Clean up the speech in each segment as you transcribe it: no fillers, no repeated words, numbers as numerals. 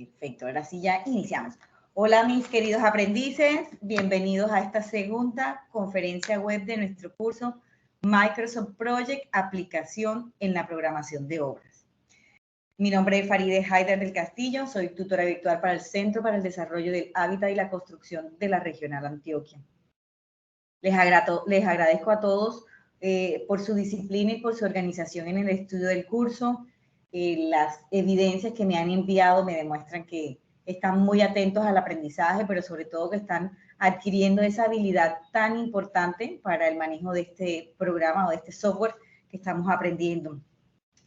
Perfecto, ahora sí ya iniciamos. Hola mis queridos aprendices, bienvenidos a esta segunda conferencia web de nuestro curso Microsoft Project, aplicación en la programación de obras. Mi nombre es Farideh Haider del Castillo, soy tutora virtual para el Centro para el Desarrollo del Hábitat y la Construcción de la Regional Antioquia. Les agradezco a todos por su disciplina y por su organización en el estudio del curso. Las evidencias que me han enviado me demuestran que están muy atentos al aprendizaje, pero sobre todo que están adquiriendo esa habilidad tan importante para el manejo de este programa o de este software que estamos aprendiendo.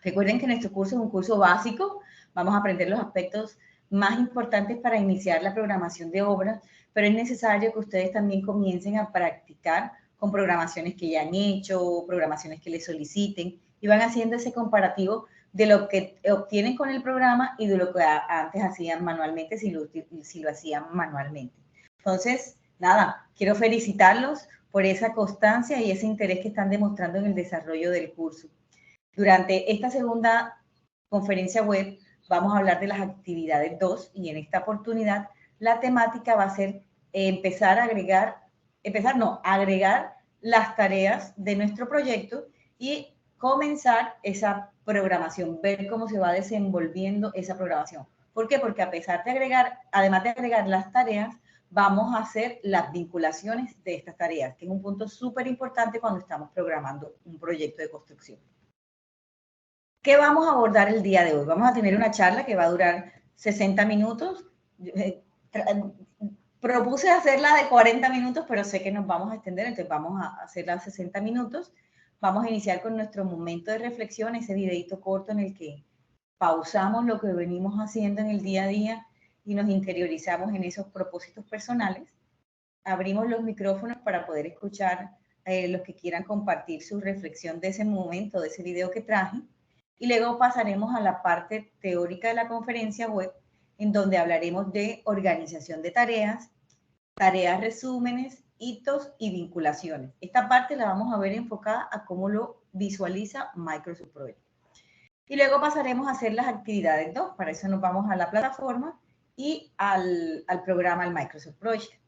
Recuerden que nuestro curso es un curso básico, vamos a aprender los aspectos más importantes para iniciar la programación de obras, pero es necesario que ustedes también comiencen a practicar con programaciones que ya han hecho, programaciones que les soliciten, y van haciendo ese comparativo de lo que obtienen con el programa y de lo que antes hacían manualmente, si lo hacían manualmente. Entonces, nada, quiero felicitarlos por esa constancia y ese interés que están demostrando en el desarrollo del curso. Durante esta agenda conferencia web vamos a hablar de las actividades 2 y en esta oportunidad la temática va a ser agregar las tareas de nuestro proyecto y comenzar esa programación, ver cómo se va desenvolviendo esa programación. ¿Por qué? Porque además de agregar las tareas, vamos a hacer las vinculaciones de estas tareas, que es un punto súper importante cuando estamos programando un proyecto de construcción. ¿Qué vamos a abordar el día de hoy? Vamos a tener una charla que va a durar 60 minutos. Propuse hacerla de 40 minutos, pero sé que nos vamos a extender, entonces vamos a hacerla 60 minutos. Vamos a iniciar con nuestro momento de reflexión, ese videito corto en el que pausamos lo que venimos haciendo en el día a día y nos interiorizamos en esos propósitos personales. Abrimos los micrófonos para poder escuchar los que quieran compartir su reflexión de ese momento, de ese video que traje. Y luego pasaremos a la parte teórica de la conferencia web, en donde hablaremos de organización de tareas, tareas resúmenes, hitos y vinculaciones. Esta parte la vamos a ver enfocada a cómo lo visualiza Microsoft Project. Y luego pasaremos a hacer las actividades 2. Para eso nos vamos a la plataforma y al programa, al Microsoft Project.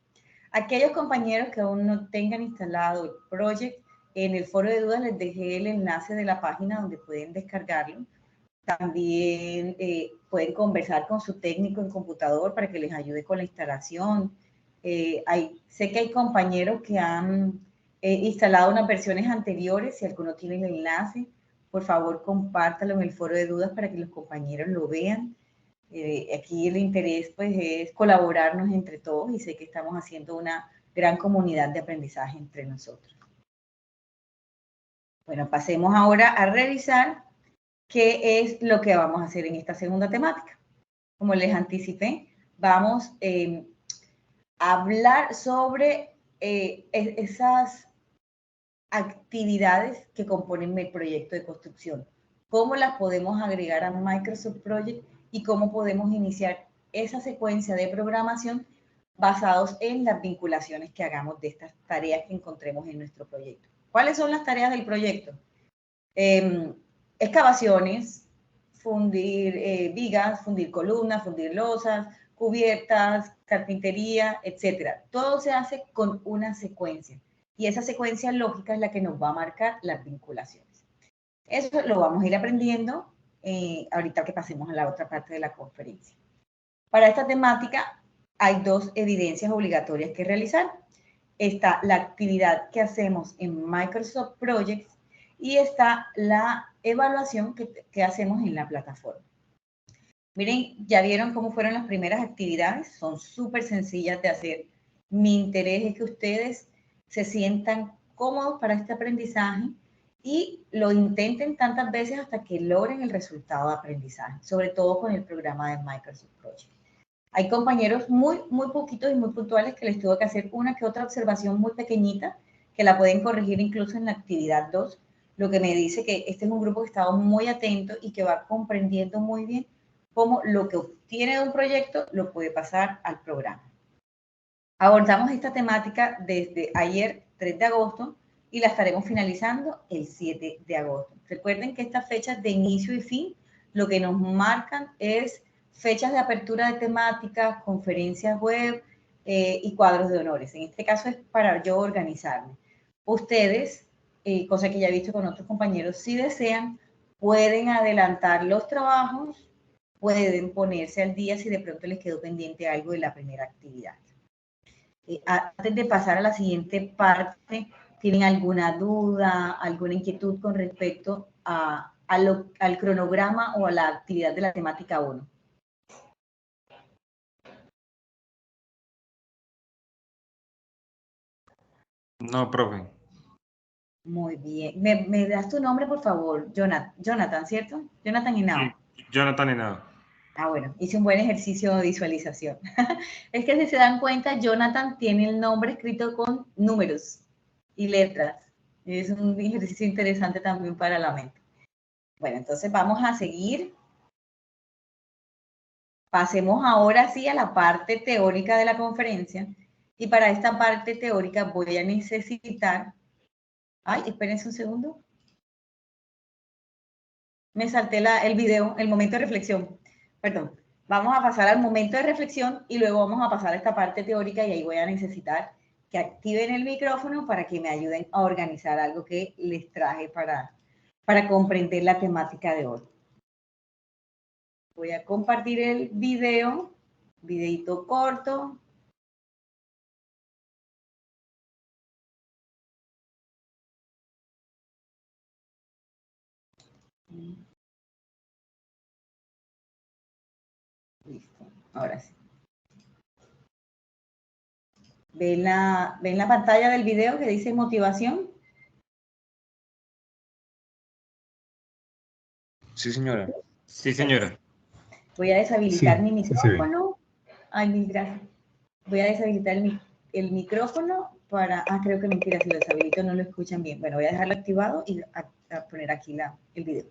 Aquellos compañeros que aún no tengan instalado el Project, en el foro de dudas les dejé el enlace de la página donde pueden descargarlo. También pueden conversar con su técnico en computador para que les ayude con la instalación. Sé que hay compañeros que han instalado unas versiones anteriores. Si alguno tiene el enlace, por favor compártalo en el foro de dudas para que los compañeros lo vean. Aquí el interés pues es colaborarnos entre todos y sé que estamos haciendo una gran comunidad de aprendizaje entre nosotros. Bueno, pasemos ahora a revisar qué es lo que vamos a hacer en esta segunda temática. Como les anticipé, vamos a hablar sobre esas actividades que componen el proyecto de construcción, cómo las podemos agregar a Microsoft Project y cómo podemos iniciar esa secuencia de programación basados en las vinculaciones que hagamos de estas tareas que encontremos en nuestro proyecto. ¿Cuáles son las tareas del proyecto? Excavaciones, fundir vigas, fundir columnas, fundir losas, cubiertas, carpintería, etcétera. Todo se hace con una secuencia y esa secuencia lógica es la que nos va a marcar las vinculaciones. Eso lo vamos a ir aprendiendo ahorita que pasemos a la otra parte de la conferencia. Para esta temática hay 2 evidencias obligatorias que realizar. Está la actividad que hacemos en Microsoft Project y está la evaluación que hacemos en la plataforma. Miren, ya vieron cómo fueron las primeras actividades, son súper sencillas de hacer. Mi interés es que ustedes se sientan cómodos para este aprendizaje y lo intenten tantas veces hasta que logren el resultado de aprendizaje, sobre todo con el programa de Microsoft Project. Hay compañeros muy poquitos y muy puntuales que les tuvo que hacer una que otra observación muy pequeñita, que la pueden corregir incluso en la actividad 2, lo que me dice que este es un grupo que ha estado muy atento y que va comprendiendo muy bien cómo lo que obtiene de un proyecto lo puede pasar al programa. Abordamos esta temática desde ayer, 3 de agosto, y la estaremos finalizando el 7 de agosto. Recuerden que estas fechas de inicio y fin lo que nos marcan es fechas de apertura de temáticas, conferencias web y cuadros de honores. En este caso es para yo organizarme. Ustedes, cosa que ya he visto con otros compañeros, si desean, pueden adelantar los trabajos, pueden ponerse al día si de pronto les quedó pendiente algo de la primera actividad. Antes de pasar a la siguiente parte, ¿tienen alguna duda, alguna inquietud con respecto al cronograma o a la actividad de la temática 1? No, profe. Muy bien. ¿Me das tu nombre, por favor? Jonathan, ¿cierto? Jonathan Henao. Sí, Jonathan Henao. Ah, bueno, hice un buen ejercicio de visualización. Es que si se dan cuenta, Jonathan tiene el nombre escrito con números y letras. Es un ejercicio interesante también para la mente. Bueno, entonces vamos a seguir. Pasemos ahora sí a la parte teórica de la conferencia. Y para esta parte teórica voy a necesitar... Ay, espérense un segundo. Me salté el video, el momento de reflexión. Perdón. Vamos a pasar al momento de reflexión y luego vamos a pasar a esta parte teórica y ahí voy a necesitar que activen el micrófono para que me ayuden a organizar algo que les traje para comprender la temática de hoy. Voy a compartir el video, videito corto. Listo, ahora sí. ¿Ven la pantalla del video que dice motivación? Sí, señora. Sí, señora. Voy a deshabilitar mi micrófono. Ay, mil gracias. Voy a deshabilitar el micrófono para... Ah, creo que mentira, si lo deshabilito no lo escuchan bien. Bueno, voy a dejarlo activado y a poner aquí el video.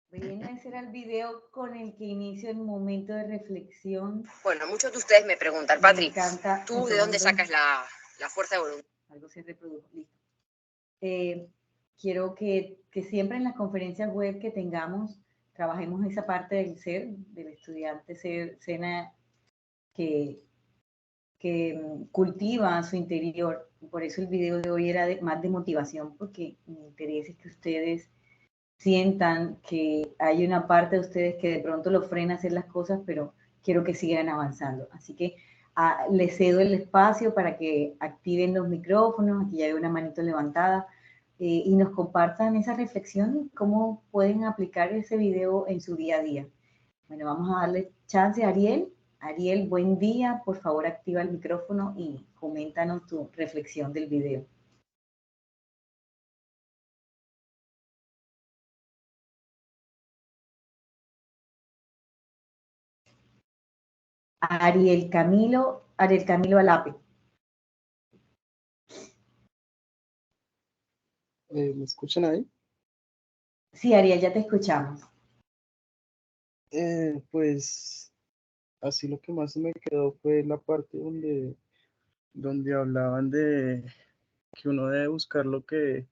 Bien, ese era el video con el que inicio el momento de reflexión. Bueno, muchos de ustedes me preguntan, Me Patri, encanta. ¿tú de dónde sacas la fuerza de voluntad? Algo se reprodujo, listo. Quiero que siempre en las conferencias web que tengamos, trabajemos esa parte del ser, del estudiante Sena, que cultiva su interior. Por eso el video de hoy era más de motivación, porque mi interés es que ustedes sientan que hay una parte de ustedes que de pronto los frena a hacer las cosas, pero quiero que sigan avanzando. Así que les cedo el espacio para que activen los micrófonos, aquí ya hay una manito levantada, y nos compartan esa reflexión, cómo pueden aplicar ese video en su día a día. Bueno, vamos a darle chance a Ariel. Ariel, buen día. Por favor, activa el micrófono y coméntanos tu reflexión del video. Ariel Camilo Alape. ¿Me escuchan ahí? Sí, Ariel, ya te escuchamos. Pues así lo que más me quedó fue la parte donde hablaban de que uno debe buscar lo que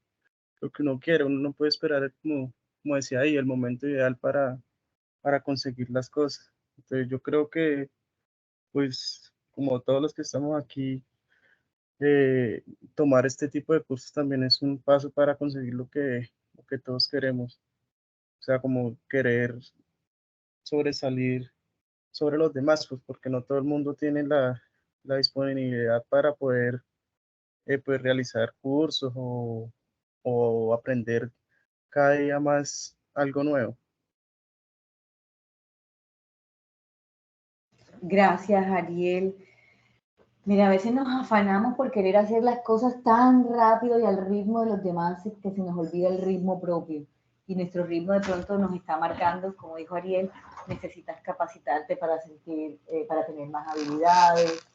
uno quiere, uno no puede esperar, como decía ahí, el momento ideal para conseguir las cosas. Entonces yo creo que, pues, como todos los que estamos aquí, tomar este tipo de cursos también es un paso para conseguir lo que todos queremos. O sea, como querer sobresalir sobre los demás, pues porque no todo el mundo tiene la disponibilidad para poder pues, realizar cursos o aprender cada día más algo nuevo. Gracias, Ariel. Mira, a veces nos afanamos por querer hacer las cosas tan rápido y al ritmo de los demás que se nos olvida el ritmo propio. Y nuestro ritmo de pronto nos está marcando, como dijo Ariel, necesitas capacitarte para para tener más habilidades,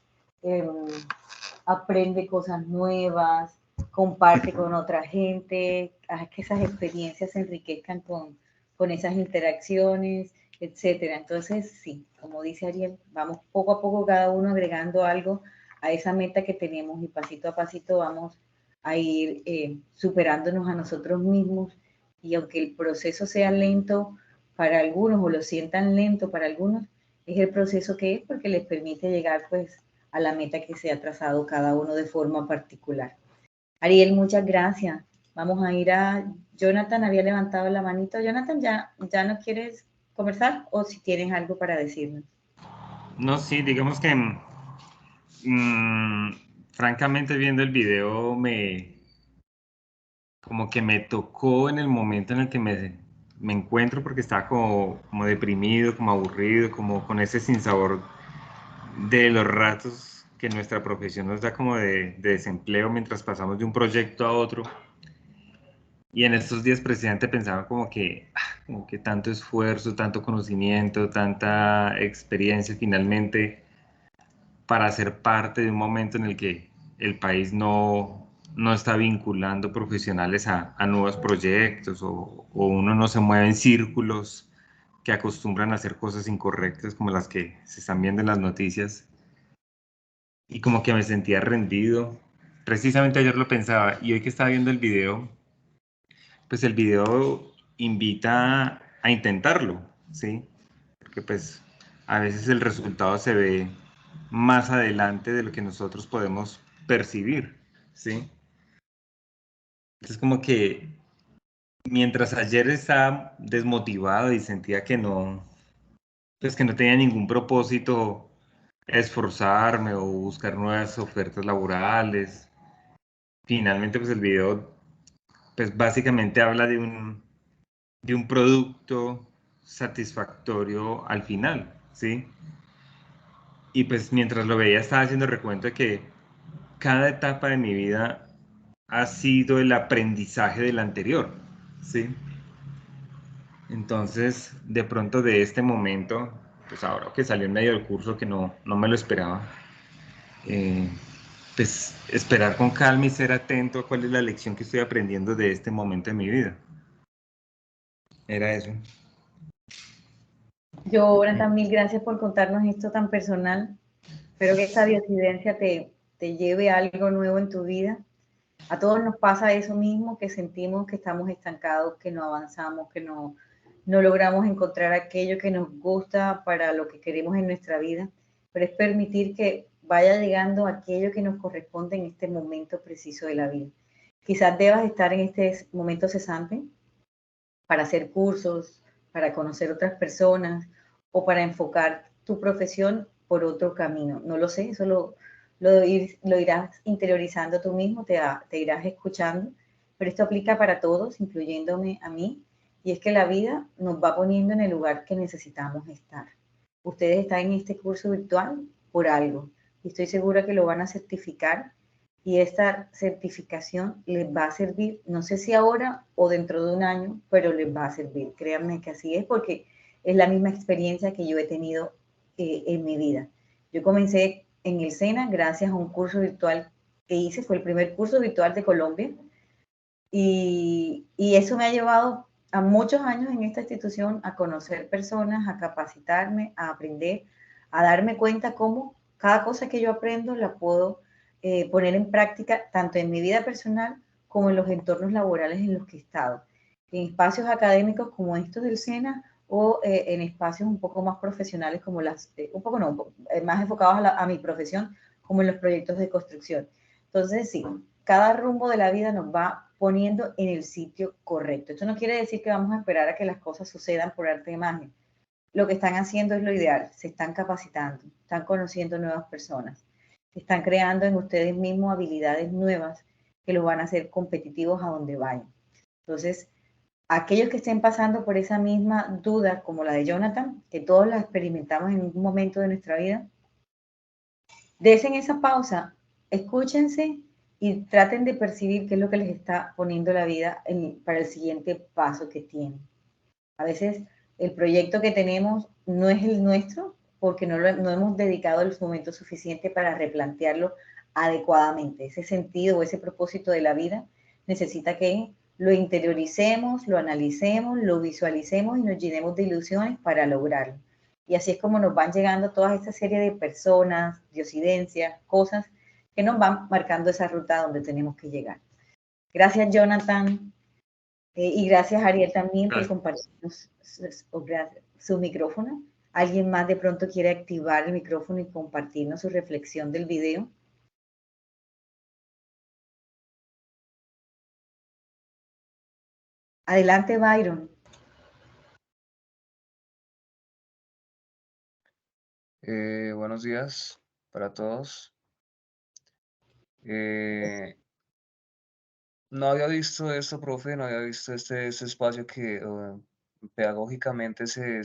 aprende cosas nuevas, comparte con otra gente, haz que esas experiencias se enriquezcan con esas interacciones, etcétera. Entonces, sí, como dice Ariel, vamos poco a poco cada uno agregando algo a esa meta que tenemos y pasito a pasito vamos a ir superándonos a nosotros mismos y aunque el proceso sea lento para algunos o lo sientan lento para algunos, es el proceso que es porque les permite llegar pues a la meta que se ha trazado cada uno de forma particular. Ariel, muchas gracias. Vamos a ir a Jonathan, había levantado la manito. Jonathan, ¿ya no quieres conversar o si tienes algo para decirnos? No, sí, digamos que francamente viendo el video como que me tocó en el momento en el que me encuentro porque estaba como deprimido, como aburrido, como con ese sinsabor de los ratos que nuestra profesión nos da como de desempleo mientras pasamos de un proyecto a otro. Y en estos días precisamente pensaba como que tanto esfuerzo, tanto conocimiento, tanta experiencia finalmente para ser parte de un momento en el que el país no está vinculando profesionales a nuevos proyectos o uno no se mueve en círculos que acostumbran a hacer cosas incorrectas como las que se están viendo en las noticias. Y como que me sentía rendido. Precisamente ayer lo pensaba y hoy que estaba viendo el video, pues el video invita a intentarlo, ¿sí? Porque pues a veces el resultado se ve más adelante de lo que nosotros podemos percibir, ¿sí? Entonces como que mientras ayer estaba desmotivado y sentía que pues que no tenía ningún propósito esforzarme o buscar nuevas ofertas laborales, finalmente pues el video pues básicamente habla de un producto satisfactorio al final, ¿sí? Y pues mientras lo veía estaba haciendo recuento de que cada etapa de mi vida ha sido el aprendizaje del anterior, ¿sí? Entonces, de pronto de este momento, pues ahora que salió en medio del curso que no me lo esperaba, pues esperar con calma y ser atento a cuál es la lección que estoy aprendiendo de este momento de mi vida. Era eso. Jonathan, mil gracias por contarnos esto tan personal. Espero que esta diosidencia te lleve a algo nuevo en tu vida. A todos nos pasa eso mismo, que sentimos que estamos estancados, que no avanzamos, que no logramos encontrar aquello que nos gusta para lo que queremos en nuestra vida, pero es permitir que vaya llegando aquello que nos corresponde en este momento preciso de la vida. Quizás debas estar en este momento cesante para hacer cursos, para conocer otras personas o para enfocar tu profesión por otro camino. No lo sé, eso lo irás interiorizando tú mismo, te irás escuchando, pero esto aplica para todos, incluyéndome a mí, y es que la vida nos va poniendo en el lugar que necesitamos estar. Ustedes están en este curso virtual por algo, y estoy segura que lo van a certificar, y esta certificación les va a servir, no sé si ahora o dentro de un año, pero les va a servir. Créanme que así es, porque es la misma experiencia que yo he tenido en mi vida. Yo comencé en el SENA gracias a un curso virtual que hice, fue el primer curso virtual de Colombia, y eso me ha llevado a muchos años en esta institución a conocer personas, a capacitarme, a aprender, a darme cuenta cómo cada cosa que yo aprendo la puedo poner en práctica tanto en mi vida personal como en los entornos laborales en los que he estado, en espacios académicos como estos del SENA o en espacios un poco más profesionales como más enfocados a mi profesión, como en los proyectos de construcción. Entonces, sí, cada rumbo de la vida nos va poniendo en el sitio correcto. Esto no quiere decir que vamos a esperar a que las cosas sucedan por arte de magia. Lo que están haciendo es lo ideal, se están capacitando, están conociendo nuevas personas, están creando en ustedes mismos habilidades nuevas que los van a hacer competitivos a donde vayan. Entonces, aquellos que estén pasando por esa misma duda, como la de Jonathan, que todos la experimentamos en un momento de nuestra vida, desen esa pausa, escúchense y traten de percibir qué es lo que les está poniendo la vida para el siguiente paso que tienen. A veces el proyecto que tenemos no es el nuestro porque no hemos dedicado el momento suficiente para replantearlo adecuadamente. Ese sentido o ese propósito de la vida necesita que lo interioricemos, lo analicemos, lo visualicemos y nos llenemos de ilusiones para lograrlo. Y así es como nos van llegando toda esta serie de personas, diosidencias, cosas que nos van marcando esa ruta donde tenemos que llegar. Gracias, Jonathan. Y gracias, Ariel, también por compartirnos su micrófono. ¿Alguien más de pronto quiere activar el micrófono y compartirnos su reflexión del video? Adelante, Byron. Buenos días para todos. No había visto esto, profe, no había visto este espacio que pedagógicamente se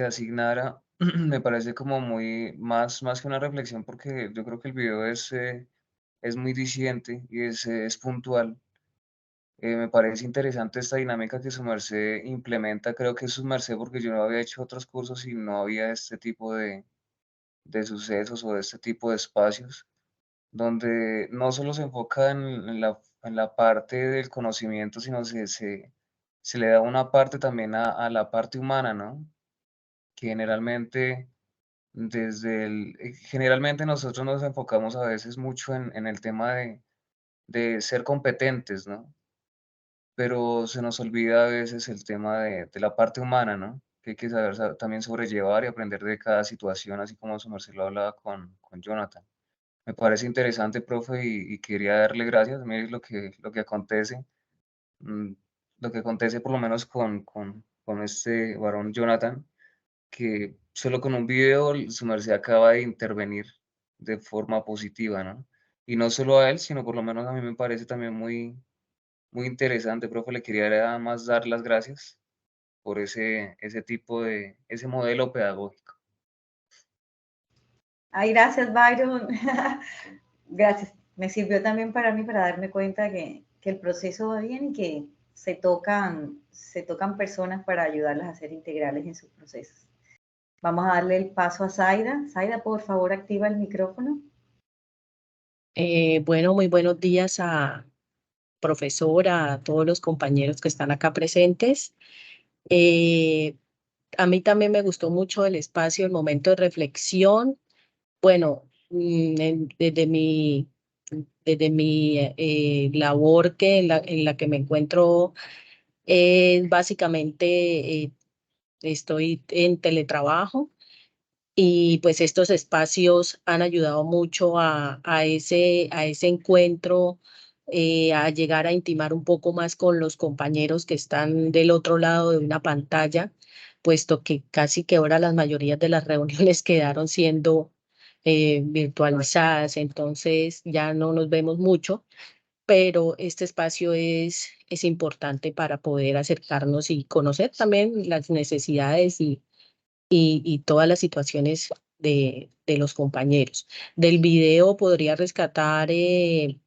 asignara. Me parece como muy más que una reflexión, porque yo creo que el video es muy diciente y es puntual. Me parece interesante esta dinámica que su merced implementa. Creo que es su merced porque yo no había hecho otros cursos y no había este tipo de sucesos o de este tipo de espacios, donde no solo se enfoca en la parte del conocimiento, sino se le da una parte también a la parte humana, ¿no? Que generalmente, generalmente nosotros nos enfocamos a veces mucho en el tema de ser competentes, ¿no? Pero se nos olvida a veces el tema de la parte humana, ¿no? Que hay que saber también sobrellevar y aprender de cada situación, así como su merced lo hablaba con Jonathan. Me parece interesante, profe, y quería darle gracias. Mire lo que acontece, mm, lo que acontece por lo menos con este varón Jonathan, que solo con un video su merced acaba de intervenir de forma positiva, ¿no? Y no solo a él, sino por lo menos a mí me parece también muy interesante, profe. Le quería nada más dar las gracias por ese modelo pedagógico. Ay, gracias, Byron. Gracias. Me sirvió también para mí para darme cuenta que el proceso va bien y que se tocan personas para ayudarlas a ser integrales en sus procesos. Vamos a darle el paso a Zaida. Zaida, por favor, activa el micrófono. Bueno, muy buenos días a profesora, a todos los compañeros que están acá presentes. a mí también me gustó mucho el espacio, el momento de reflexión. Bueno, desde mi labor en la que me encuentro, básicamente estoy en teletrabajo y pues estos espacios han ayudado mucho a ese encuentro, a llegar a intimar un poco más con los compañeros que están del otro lado de una pantalla, puesto que casi que ahora las mayorías de las reuniones quedaron siendo virtualizadas, entonces ya no nos vemos mucho, pero este espacio es importante para poder acercarnos y conocer también las necesidades y todas las situaciones de los compañeros. Del video podría rescatar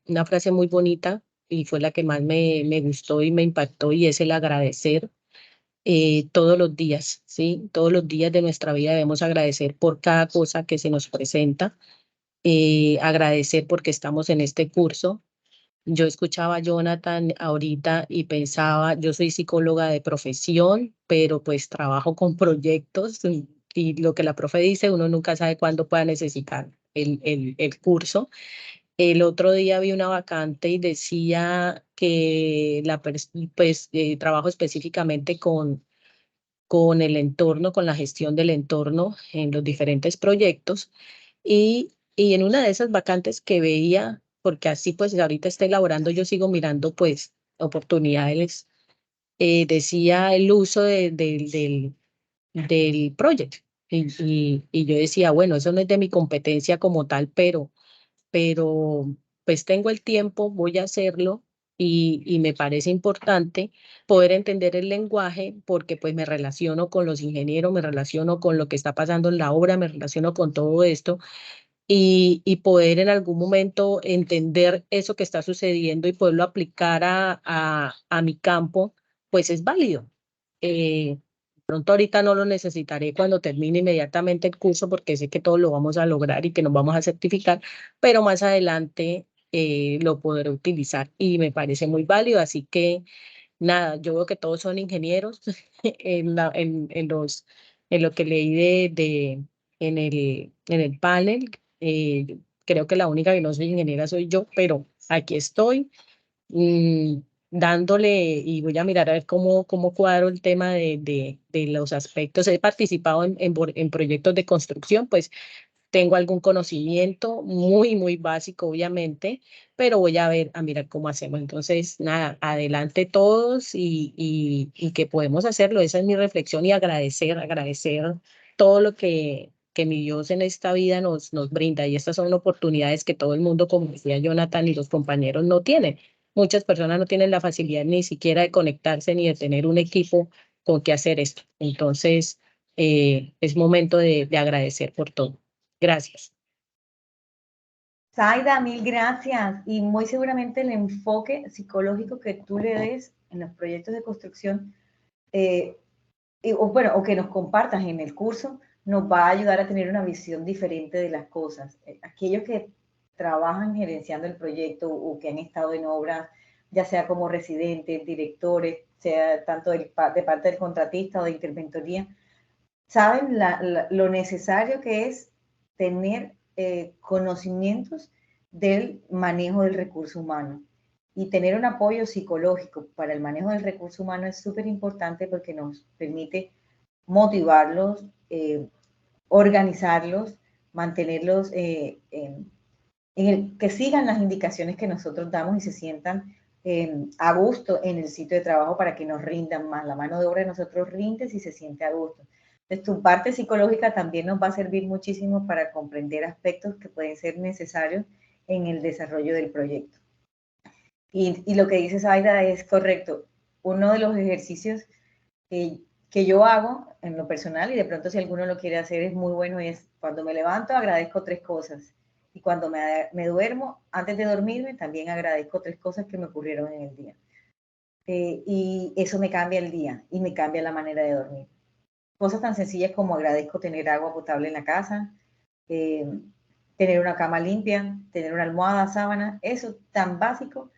una frase muy bonita y fue la que más me gustó y me impactó, y es el agradecer todos los días, ¿sí? Todos los días de nuestra vida debemos agradecer por cada cosa que se nos presenta, agradecer porque estamos en este curso. Yo escuchaba a Jonathan ahorita y pensaba, yo soy psicóloga de profesión, pero pues trabajo con proyectos y lo que la profe dice, uno nunca sabe cuándo pueda necesitar el curso. El otro día vi una vacante y decía que trabajo específicamente con el entorno, con la gestión del entorno en los diferentes proyectos. Y en una de esas vacantes que veía, porque así pues ahorita está elaborando, yo sigo mirando pues oportunidades, decía el uso del project. Y yo decía, bueno, eso no es de mi competencia como tal, pero pues tengo el tiempo, voy a hacerlo y me parece importante poder entender el lenguaje porque pues me relaciono con los ingenieros, me relaciono con lo que está pasando en la obra, me relaciono con todo esto y poder en algún momento entender eso que está sucediendo y poderlo aplicar a mi campo, pues es válido. Pronto ahorita no lo necesitaré cuando termine inmediatamente el curso porque sé que todo lo vamos a lograr y que nos vamos a certificar, pero más adelante lo podré utilizar y me parece muy válido. Así que nada, yo veo que todos son ingenieros en lo que leí en el panel. Creo que la única que no soy ingeniera soy yo, pero aquí estoy mm, dándole y voy a mirar a ver cómo cuadro el tema de los aspectos. He participado en proyectos de construcción, pues tengo algún conocimiento muy básico, obviamente, pero voy a ver, a mirar cómo hacemos. Entonces, nada, adelante todos y que podemos hacerlo. Esa es mi reflexión y agradecer todo lo que mi Dios en esta vida nos brinda. Y estas son oportunidades que todo el mundo, como decía Jonathan y los compañeros, no tienen. Muchas personas no tienen la facilidad ni siquiera de conectarse ni de tener un equipo con que hacer esto. Entonces, es momento de agradecer por todo. Gracias. Zaida, mil gracias. Y muy seguramente el enfoque psicológico que tú le des en los proyectos de construcción, o que nos compartas en el curso, nos va a ayudar a tener una visión diferente de las cosas. Aquellos que trabajan gerenciando el proyecto o que han estado en obras, ya sea como residentes, directores, sea tanto de parte del contratista o de interventoría, saben lo necesario que es tener conocimientos del manejo del recurso humano. Y tener un apoyo psicológico para el manejo del recurso humano es súper importante porque nos permite motivarlos, organizarlos, mantenerlos que sigan las indicaciones que nosotros damos y se sientan a gusto en el sitio de trabajo para que nos rindan más. La mano de obra de nosotros rinde si se siente a gusto. Entonces, tu parte psicológica también nos va a servir muchísimo para comprender aspectos que pueden ser necesarios en el desarrollo del proyecto. Y lo que dices, Aida, es correcto. Uno de los ejercicios que yo hago en lo personal, y de pronto si alguno lo quiere hacer es muy bueno, es cuando me levanto agradezco 3 cosas. Y cuando me duermo, antes de dormirme, también agradezco 3 cosas que me ocurrieron en el día. Y eso me cambia el día y me cambia la manera de dormir. Cosas tan sencillas como agradezco tener agua potable en la casa, tener una cama limpia, tener una almohada, sábana, eso tan básico,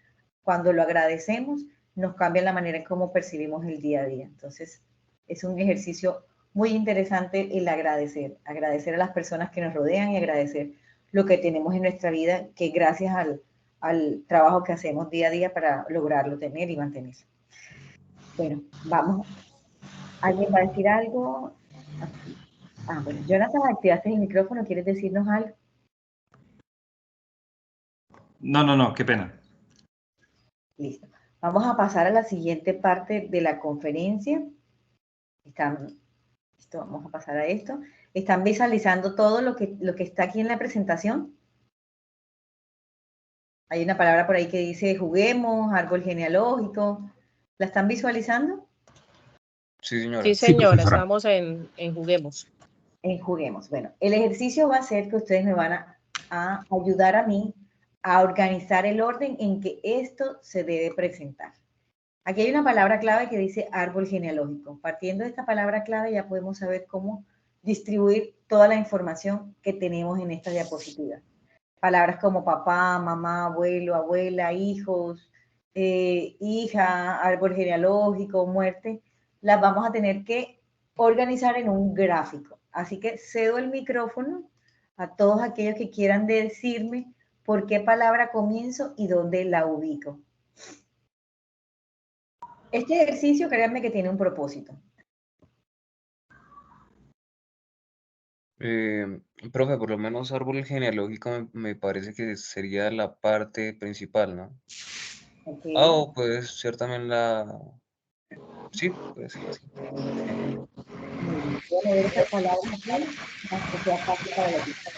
cuando lo agradecemos, nos cambia la manera en cómo percibimos el día a día. Entonces, es un ejercicio muy interesante el agradecer a las personas que nos rodean y agradecer lo que tenemos en nuestra vida, que gracias al trabajo que hacemos día a día para lograrlo tener y mantenerlo. Bueno, vamos. ¿Alguien va a decir algo? Bueno, Jonathan, activaste el micrófono, ¿quieres decirnos algo? No, qué pena. Listo. Vamos a pasar a la siguiente parte de la conferencia. Vamos a pasar a esto. ¿Están visualizando todo lo que está aquí en la presentación? Hay una palabra por ahí que dice juguemos, árbol genealógico. ¿La están visualizando? Sí, señora. Sí, señora, estamos en Juguemos. En Juguemos. Bueno, el ejercicio va a ser que ustedes me van a ayudar a mí a organizar el orden en que esto se debe presentar. Aquí hay una palabra clave que dice árbol genealógico. Partiendo de esta palabra clave ya podemos saber cómo distribuir toda la información que tenemos en esta diapositiva. Palabras como papá, mamá, abuelo, abuela, hijos, hija, árbol genealógico, muerte, las vamos a tener que organizar en un gráfico. Así que cedo el micrófono a todos aquellos que quieran decirme por qué palabra comienzo y dónde la ubico. Este ejercicio, créanme que tiene un propósito. Profe, por lo menos árbol genealógico me parece que sería la parte principal, ¿no? Okay. O puede ser también la... Sí, puede ser así. Voy a leer estas palabras aquí, para que sea fácil para la vista.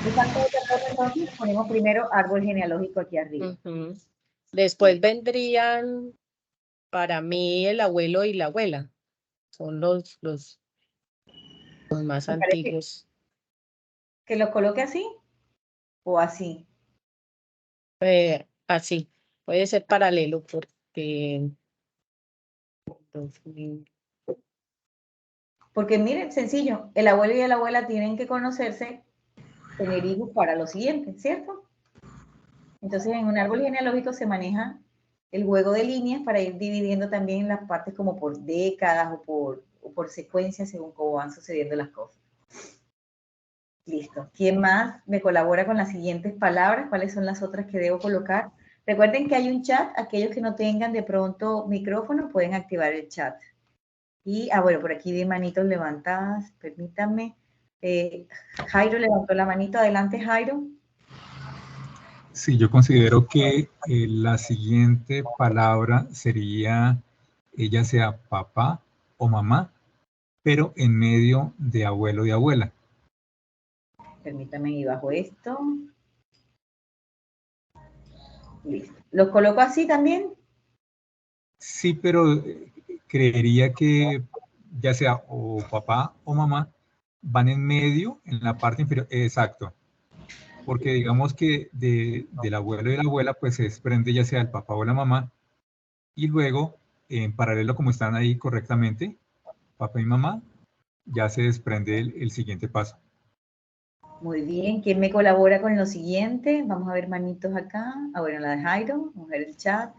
¿Están todos de acuerdo entonces? Ponemos primero árbol genealógico aquí arriba. Después vendrían, para mí, el abuelo y la abuela. Son los más antiguos. ¿Que lo coloque así o así? Así. Puede ser paralelo porque... Porque miren, sencillo, el abuelo y la abuela tienen que conocerse, tener hijos para lo siguiente, ¿cierto? Entonces en un árbol genealógico se maneja el juego de líneas para ir dividiendo también las partes como por décadas o por secuencias según cómo van sucediendo las cosas. Listo. ¿Quién más me colabora con las siguientes palabras? ¿Cuáles son las otras que debo colocar? Recuerden que hay un chat. Aquellos que no tengan de pronto micrófono pueden activar el chat. Y, bueno, por aquí vi manitos levantadas. Permítanme. Jairo levantó la manito. Adelante, Jairo. Sí, yo considero que la siguiente palabra sería, ella sea papá o mamá, pero en medio de abuelo y abuela. Permítame y bajo esto. Listo. ¿Los coloco así también? Sí, pero creería que ya sea o papá o mamá van en medio, en la parte inferior. Exacto. Porque digamos que del abuelo y la abuela, pues se desprende ya sea el papá o la mamá, y luego, en paralelo como están ahí correctamente, papá y mamá, ya se desprende el siguiente paso. Muy bien. ¿Quién me colabora con lo siguiente? Vamos a ver manitos acá. Bueno, la de Jairo. Vamos a ver el chat.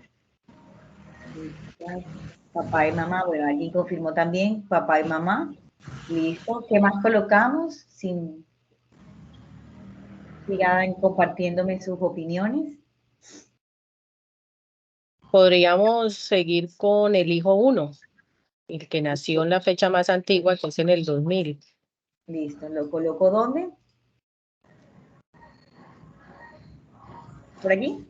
Papá y mamá. Bueno, alguien confirmó también. Papá y mamá. Listo. ¿Qué más colocamos? Sigan compartiéndome sus opiniones. Podríamos seguir con el hijo 1, el que nació en la fecha más antigua, que es en el 2000. Listo. ¿Lo coloco dónde? ¿Por aquí?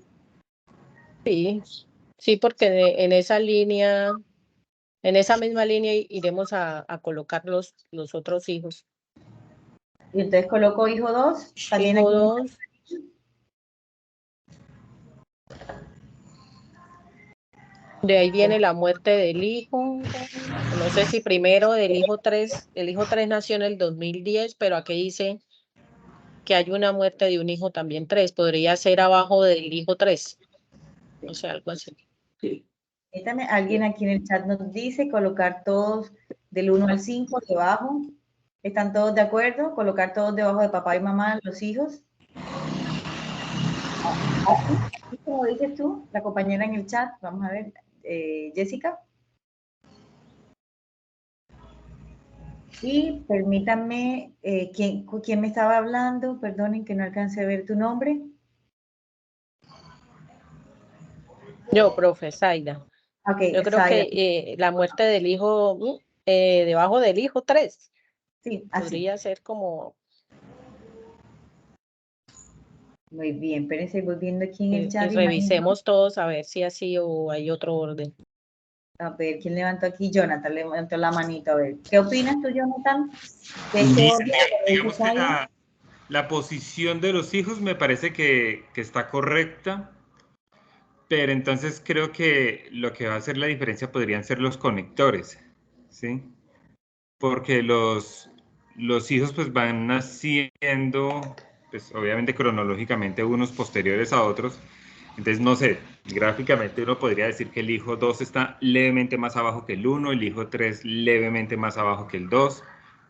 Sí, porque en esa línea, en esa misma línea iremos a colocar los otros hijos. Y entonces coloco hijo 2. También Hijo aquí. 2. De ahí viene la muerte del hijo. No sé si primero del hijo 3. El hijo 3 nació en el 2010, pero aquí dice que hay una muerte de un hijo también 3. Podría ser abajo del hijo 3. O sea, algo así. Alguien aquí en el chat nos dice colocar todos del 1 al 5 debajo. ¿Están todos de acuerdo? Colocar todos debajo de papá y mamá, los hijos. Así como dices tú, la compañera en el chat. Vamos a ver, Jessica. Y permítanme, ¿quién me estaba hablando? Perdonen que no alcancé a ver tu nombre. Yo, profe Zaida. Okay, Yo creo Zaida. que la muerte del hijo, debajo del hijo 3, Sí, así. podría ser como... Muy bien, espérense, voy viendo aquí en el Y chat. revisemos todos a ver si así o hay otro orden. A ver, ¿quién levantó aquí? Jonathan levantó la manito. A ver, ¿qué opinas tú, Jonathan? De este orden que Digamos que Zaida? la posición de los hijos me parece que está correcta, pero entonces creo que lo que va a hacer la diferencia podrían ser los conectores, ¿sí? Porque los hijos pues van naciendo, pues obviamente cronológicamente unos posteriores a otros. Entonces, no sé, gráficamente uno podría decir que el hijo 2 está levemente más abajo que el 1, el hijo 3 levemente más abajo que el 2,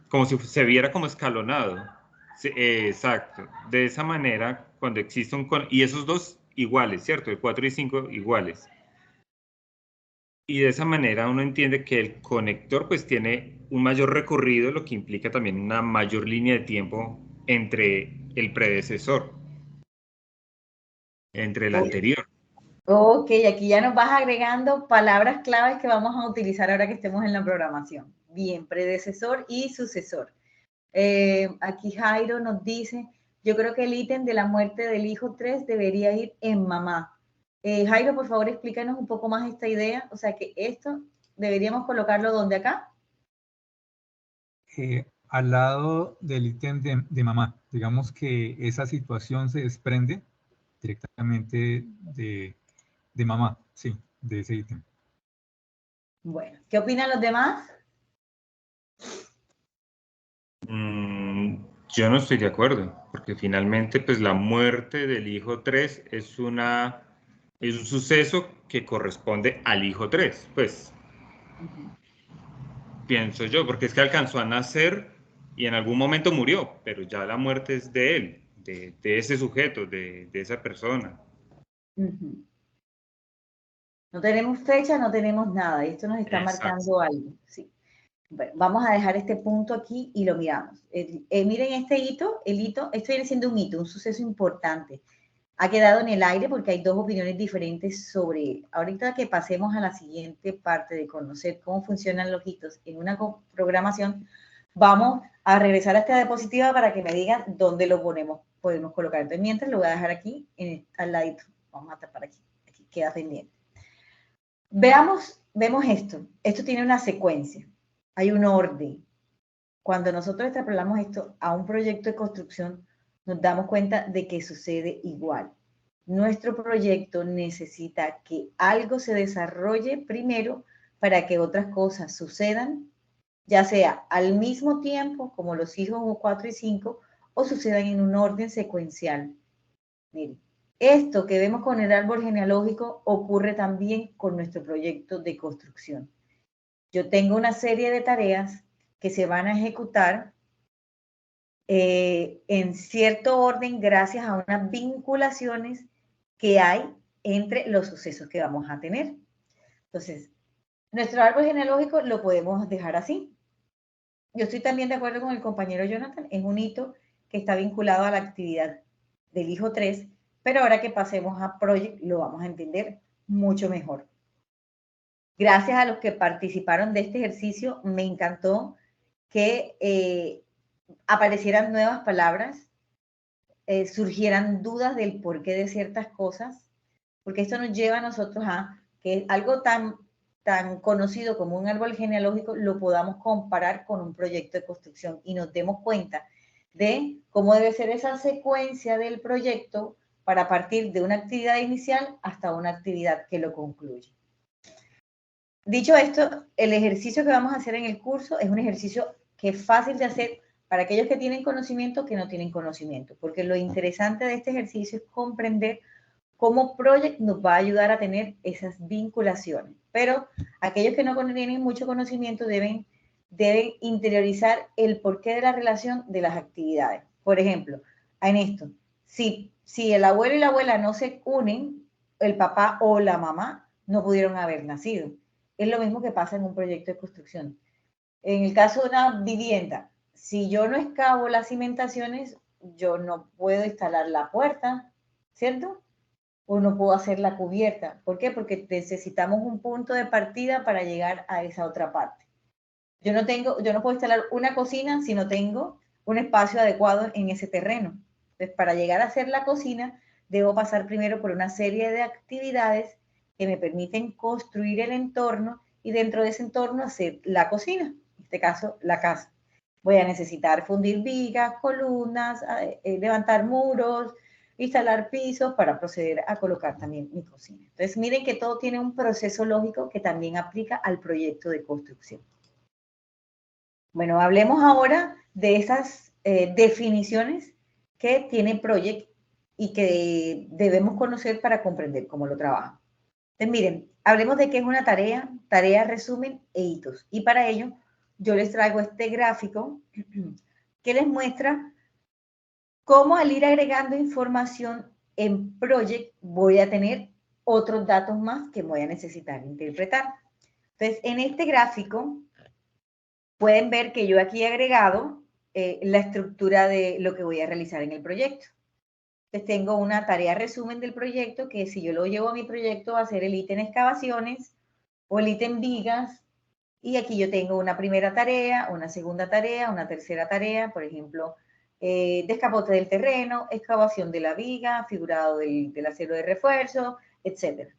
como si se viera como escalonado. Sí, exacto. De esa manera, cuando existe y esos dos iguales, ¿cierto? El 4 y 5 iguales. Y de esa manera uno entiende que el conector pues tiene un mayor recorrido, lo que implica también una mayor línea de tiempo entre el predecesor, entre el anterior. Ok, aquí ya nos vas agregando palabras claves que vamos a utilizar ahora que estemos en la programación. Bien, predecesor y sucesor. Aquí Jairo nos dice, yo creo que el ítem de la muerte del hijo 3 debería ir en mamá. Jairo, por favor, explícanos un poco más esta idea. O sea, que esto deberíamos colocarlo ¿dónde acá? Al lado del ítem de mamá. Digamos que esa situación se desprende directamente de mamá, sí, de ese ítem. Bueno, ¿qué opinan los demás? Yo no estoy de acuerdo, porque finalmente pues la muerte del hijo 3 es un suceso que corresponde al hijo 3, pues pienso yo, porque es que alcanzó a nacer y en algún momento murió, pero ya la muerte es de él, de ese sujeto, de esa persona. No tenemos fecha, no tenemos nada, y esto nos está marcando algo, sí. Bueno, vamos a dejar este punto aquí y lo miramos. Miren este hito, esto viene siendo un hito, un suceso importante. Ha quedado en el aire porque hay dos opiniones diferentes sobre él. Ahorita que pasemos a la siguiente parte de conocer cómo funcionan los hitos en una programación, vamos a regresar a esta diapositiva para que me digan dónde lo podemos colocar. Entonces, mientras lo voy a dejar aquí, al ladito. Vamos a tapar aquí queda pendiente. Vemos esto. Esto tiene una secuencia. Hay un orden. Cuando nosotros extrapolamos esto a un proyecto de construcción, nos damos cuenta de que sucede igual. Nuestro proyecto necesita que algo se desarrolle primero para que otras cosas sucedan, ya sea al mismo tiempo, como los hijos 4 y 5, o sucedan en un orden secuencial. Miren, esto que vemos con el árbol genealógico ocurre también con nuestro proyecto de construcción. Yo tengo una serie de tareas que se van a ejecutar en cierto orden gracias a unas vinculaciones que hay entre los sucesos que vamos a tener. Entonces, nuestro árbol genealógico lo podemos dejar así. Yo estoy también de acuerdo con el compañero Jonathan, es un hito que está vinculado a la actividad del hijo 3, pero ahora que pasemos a Project lo vamos a entender mucho mejor. Gracias a los que participaron de este ejercicio, me encantó que aparecieran nuevas palabras, surgieran dudas del porqué de ciertas cosas, porque esto nos lleva a nosotros a que algo tan conocido como un árbol genealógico lo podamos comparar con un proyecto de construcción y nos demos cuenta de cómo debe ser esa secuencia del proyecto para partir de una actividad inicial hasta una actividad que lo concluye. Dicho esto, el ejercicio que vamos a hacer en el curso es un ejercicio que es fácil de hacer para aquellos que tienen conocimiento que no tienen conocimiento, porque lo interesante de este ejercicio es comprender cómo Project nos va a ayudar a tener esas vinculaciones. Pero aquellos que no tienen mucho conocimiento deben interiorizar el porqué de la relación de las actividades. Por ejemplo, en esto, si el abuelo y la abuela no se unen, el papá o la mamá no pudieron haber nacido. Es lo mismo que pasa en un proyecto de construcción. En el caso de una vivienda, si yo no excavo las cimentaciones, yo no puedo instalar la puerta, ¿cierto? O no puedo hacer la cubierta. ¿Por qué? Porque necesitamos un punto de partida para llegar a esa otra parte. Yo no puedo instalar una cocina si no tengo un espacio adecuado en ese terreno. Entonces, para llegar a hacer la cocina, debo pasar primero por una serie de actividades que me permiten construir el entorno y dentro de ese entorno hacer la cocina, en este caso la casa. Voy a necesitar fundir vigas, columnas, levantar muros, instalar pisos para proceder a colocar también mi cocina. Entonces, miren que todo tiene un proceso lógico que también aplica al proyecto de construcción. Bueno, hablemos ahora de esas definiciones que tiene Project y que debemos conocer para comprender cómo lo trabaja. Entonces, miren, hablemos de qué es una tarea, resumen e hitos. Y para ello, yo les traigo este gráfico que les muestra cómo al ir agregando información en Project voy a tener otros datos más que voy a necesitar interpretar. Entonces, en este gráfico pueden ver que yo aquí he agregado la estructura de lo que voy a realizar en el proyecto. Entonces tengo una tarea resumen del proyecto que si yo lo llevo a mi proyecto va a ser el ítem excavaciones o el ítem vigas. Y aquí yo tengo una primera tarea, una segunda tarea, una tercera tarea, por ejemplo, descapote del terreno, excavación de la viga, figurado del acero de refuerzo, etc.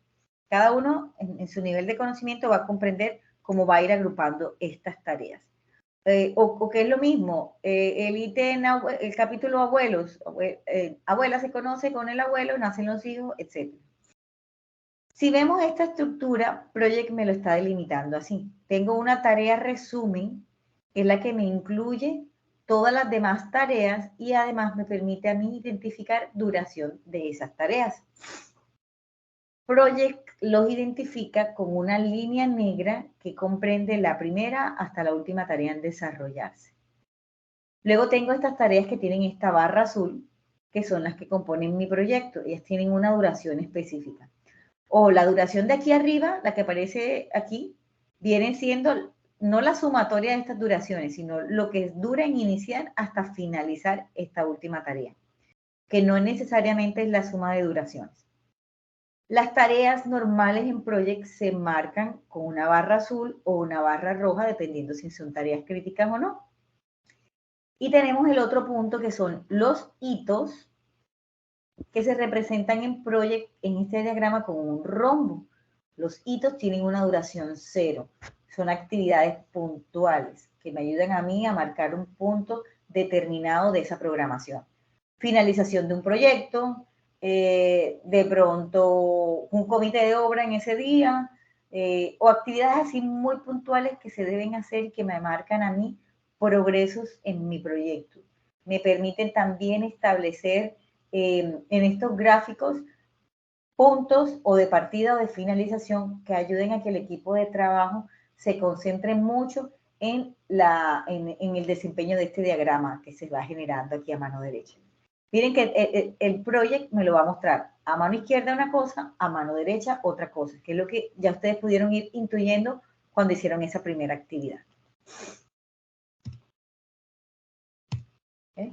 Cada uno en su nivel de conocimiento va a comprender cómo va a ir agrupando estas tareas. O que es lo mismo, el ítem, el capítulo abuelos, abuela se conoce con el abuelo, nacen los hijos, etc. Si vemos esta estructura, Project me lo está delimitando así. Tengo una tarea resumen, que es la que me incluye todas las demás tareas y además me permite a mí identificar duración de esas tareas. Project los identifica con una línea negra que comprende la primera hasta la última tarea en desarrollarse. Luego tengo estas tareas que tienen esta barra azul, que son las que componen mi proyecto. Ellas tienen una duración específica. O la duración de aquí arriba, la que aparece aquí, viene siendo no la sumatoria de estas duraciones, sino lo que dura en iniciar hasta finalizar esta última tarea, que no necesariamente es la suma de duraciones. Las tareas normales en Project se marcan con una barra azul o una barra roja, dependiendo si son tareas críticas o no. Y tenemos el otro punto que son los hitos, que se representan en Project en este diagrama con un rombo. Los hitos tienen una duración 0. Son actividades puntuales que me ayudan a mí a marcar un punto determinado de esa programación. Finalización de un proyecto, de pronto un comité de obra en ese día, o actividades así muy puntuales que se deben hacer y que me marcan a mí progresos en mi proyecto. Me permiten también establecer en estos gráficos puntos o de partida o de finalización que ayuden a que el equipo de trabajo se concentre mucho en el desempeño de este diagrama que se va generando aquí a mano derecha. Miren que el Project me lo va a mostrar a mano izquierda una cosa, a mano derecha otra cosa, que es lo que ya ustedes pudieron ir intuyendo cuando hicieron esa primera actividad.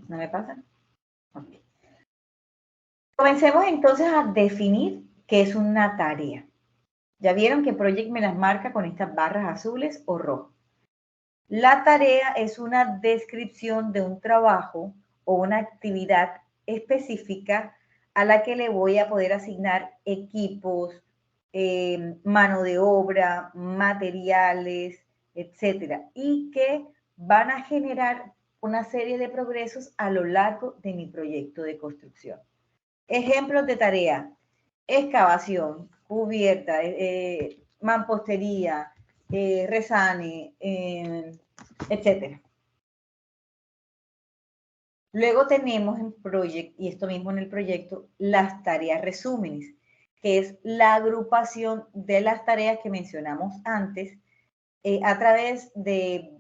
¿No me pasa? Okay. Comencemos entonces a definir qué es una tarea. Ya vieron que Project me las marca con estas barras azules o rojas. La tarea es una descripción de un trabajo o una actividad específica a la que le voy a poder asignar equipos, mano de obra, materiales, etcétera, y que van a generar una serie de progresos a lo largo de mi proyecto de construcción. Ejemplos de tarea: excavación, cubierta, mampostería, resane, etcétera. Luego tenemos en Project, y esto mismo en el proyecto, las tareas resúmenes, que es la agrupación de las tareas que mencionamos antes a través de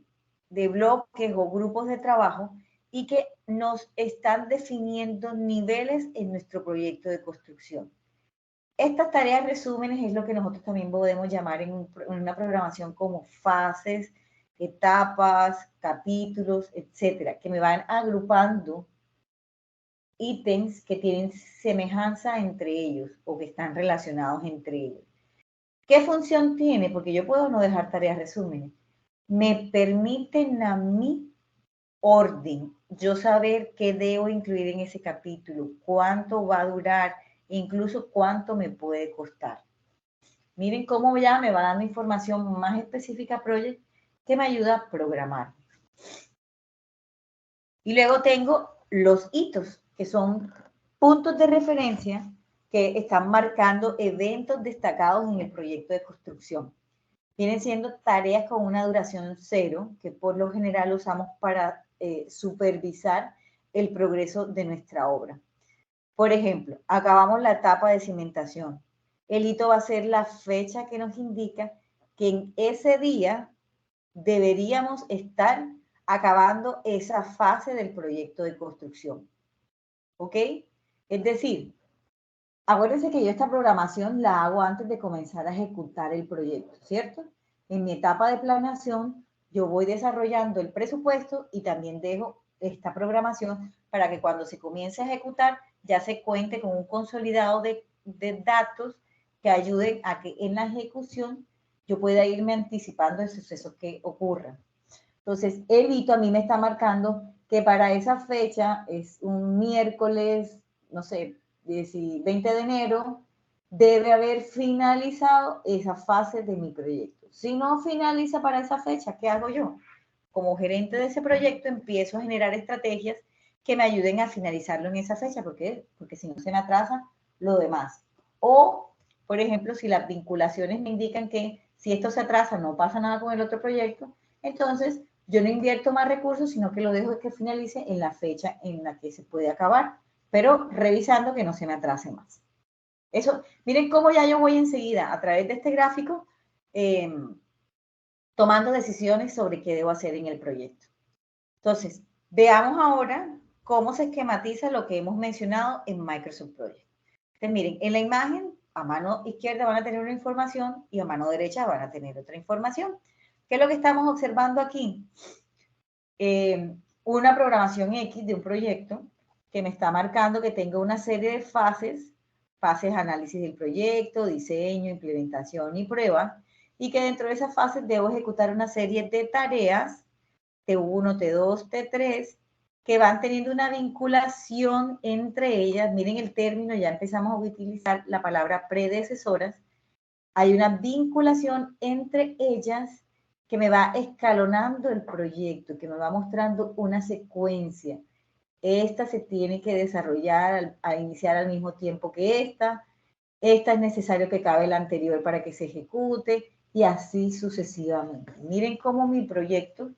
bloques o grupos de trabajo y que nos están definiendo niveles en nuestro proyecto de construcción. Estas tareas resúmenes es lo que nosotros también podemos llamar en una programación como fases, etapas, capítulos, etcétera, que me van agrupando ítems que tienen semejanza entre ellos o que están relacionados entre ellos. ¿Qué función tiene? Porque yo puedo no dejar tareas resúmenes. Me permiten a mí orden, yo saber qué debo incluir en ese capítulo, cuánto va a durar, incluso cuánto me puede costar. Miren cómo ya me va dando información más específica a Project que me ayuda a programar. Y luego tengo los hitos, que son puntos de referencia que están marcando eventos destacados en el proyecto de construcción. Vienen siendo tareas con una duración 0, que por lo general usamos para supervisar el progreso de nuestra obra. Por ejemplo, acabamos la etapa de cimentación. El hito va a ser la fecha que nos indica que en ese día deberíamos estar acabando esa fase del proyecto de construcción. ¿Ok? Es decir, acuérdense que yo esta programación la hago antes de comenzar a ejecutar el proyecto, ¿cierto? En mi etapa de planeación, yo voy desarrollando el presupuesto y también dejo esta programación para que cuando se comience a ejecutar ya se cuente con un consolidado de datos que ayuden a que en la ejecución yo pueda irme anticipando de sucesos que ocurran. Entonces, el hito a mí me está marcando que para esa fecha es un miércoles, no sé, 20 de enero, debe haber finalizado esa fase de mi proyecto. Si no finaliza para esa fecha, ¿qué hago yo? Como gerente de ese proyecto, empiezo a generar estrategias que me ayuden a finalizarlo en esa fecha, porque si no se me atrasa lo demás. O, por ejemplo, si las vinculaciones me indican que si esto se atrasa no pasa nada con el otro proyecto, entonces yo no invierto más recursos, sino que lo dejo que finalice en la fecha en la que se puede acabar, pero revisando que no se me atrase más. Eso, miren cómo ya yo voy enseguida a través de este gráfico tomando decisiones sobre qué debo hacer en el proyecto. Entonces, veamos ahora cómo se esquematiza lo que hemos mencionado en Microsoft Project. Entonces, miren, en la imagen, a mano izquierda van a tener una información y a mano derecha van a tener otra información. ¿Qué es lo que estamos observando aquí? Una programación X de un proyecto que me está marcando que tengo una serie de fases análisis del proyecto, diseño, implementación y prueba, y que dentro de esas fases debo ejecutar una serie de tareas, T1, T2, T3, que van teniendo una vinculación entre ellas. Miren el término, ya empezamos a utilizar la palabra predecesoras. Hay una vinculación entre ellas que me va escalonando el proyecto, que me va mostrando una secuencia. Esta se tiene que desarrollar, a iniciar al mismo tiempo que esta. Esta es necesario que acabe la anterior para que se ejecute y así sucesivamente. Miren cómo mi proyecto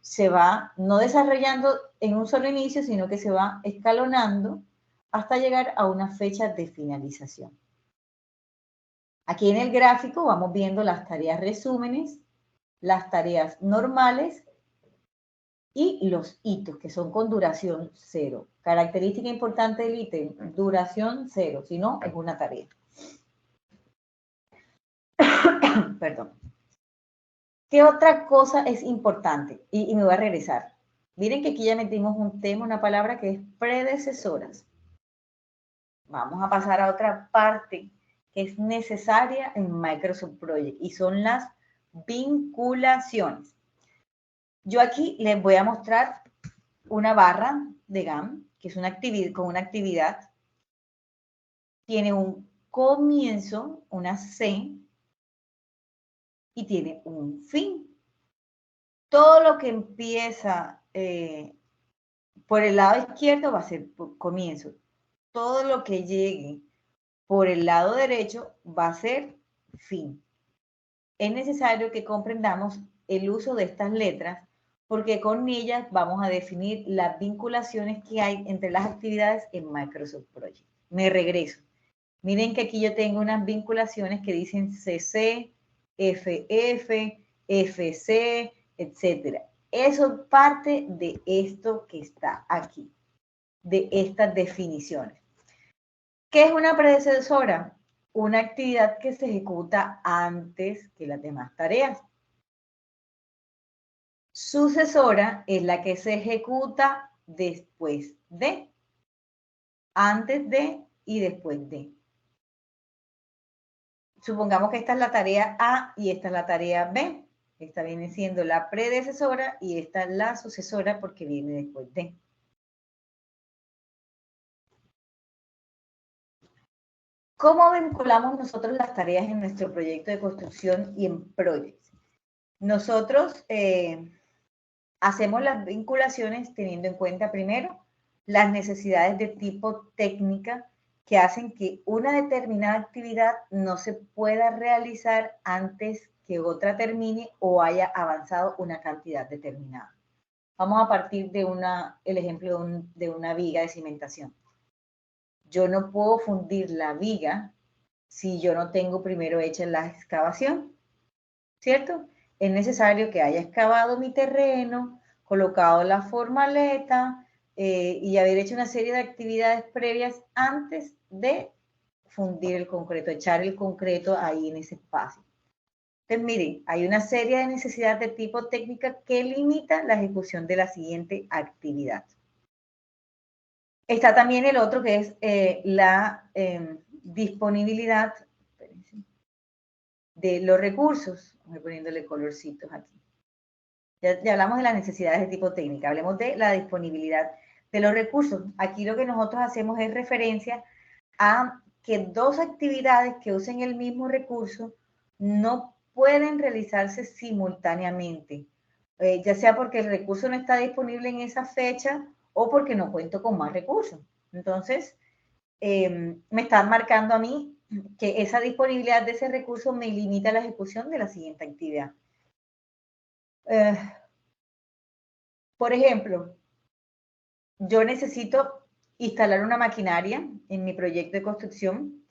se va no desarrollando en un solo inicio, sino que se va escalonando hasta llegar a una fecha de finalización. Aquí en el gráfico vamos viendo las tareas resúmenes, las tareas normales y los hitos, que son con duración 0. Característica importante del ítem, duración 0, si no, es una tarea. Perdón. ¿Qué otra cosa es importante? Y me voy a regresar. Miren que aquí ya metimos un tema, una palabra que es predecesoras. Vamos a pasar a otra parte que es necesaria en Microsoft Project y son las vinculaciones. Yo aquí les voy a mostrar una barra de GAM, que es una actividad, con una actividad. Tiene un comienzo, una C, y tiene un fin. Todo lo que empieza por el lado izquierdo va a ser comienzo. Todo lo que llegue por el lado derecho va a ser fin. Es necesario que comprendamos el uso de estas letras porque con ellas vamos a definir las vinculaciones que hay entre las actividades en Microsoft Project. Me regreso. Miren que aquí yo tengo unas vinculaciones que dicen CC, FF, FC, etc. Eso es parte de esto que está aquí, de estas definiciones. ¿Qué es una predecesora? Una actividad que se ejecuta antes que las demás tareas. Sucesora es la que se ejecuta después de, antes de y después de. Supongamos que esta es la tarea A y esta es la tarea B. Esta viene siendo la predecesora y esta es la sucesora porque viene después de. ¿Cómo vinculamos nosotros las tareas en nuestro proyecto de construcción y en Projects? Nosotros hacemos las vinculaciones teniendo en cuenta primero las necesidades de tipo técnica que hacen que una determinada actividad no se pueda realizar antes que otra termine o haya avanzado una cantidad determinada. Vamos a partir de el ejemplo de una viga de cimentación. Yo no puedo fundir la viga si yo no tengo primero hecha la excavación, ¿cierto? Es necesario que haya excavado mi terreno, colocado la formaleta y haber hecho una serie de actividades previas antes de fundir el concreto, echar el concreto ahí en ese espacio. Entonces, miren, hay una serie de necesidades de tipo técnica que limita la ejecución de la siguiente actividad. Está también el otro que es la disponibilidad de los recursos. Voy poniéndole colorcitos aquí. Ya hablamos de las necesidades de tipo técnica, hablemos de la disponibilidad de los recursos. Aquí lo que nosotros hacemos es referencia a que dos actividades que usen el mismo recurso no pueden realizarse simultáneamente, ya sea porque el recurso no está disponible en esa fecha o porque no cuento con más recursos. Entonces, me están marcando a mí que esa disponibilidad de ese recurso me limita la ejecución de la siguiente actividad. Por ejemplo, yo necesito instalar una maquinaria en mi proyecto de construcción,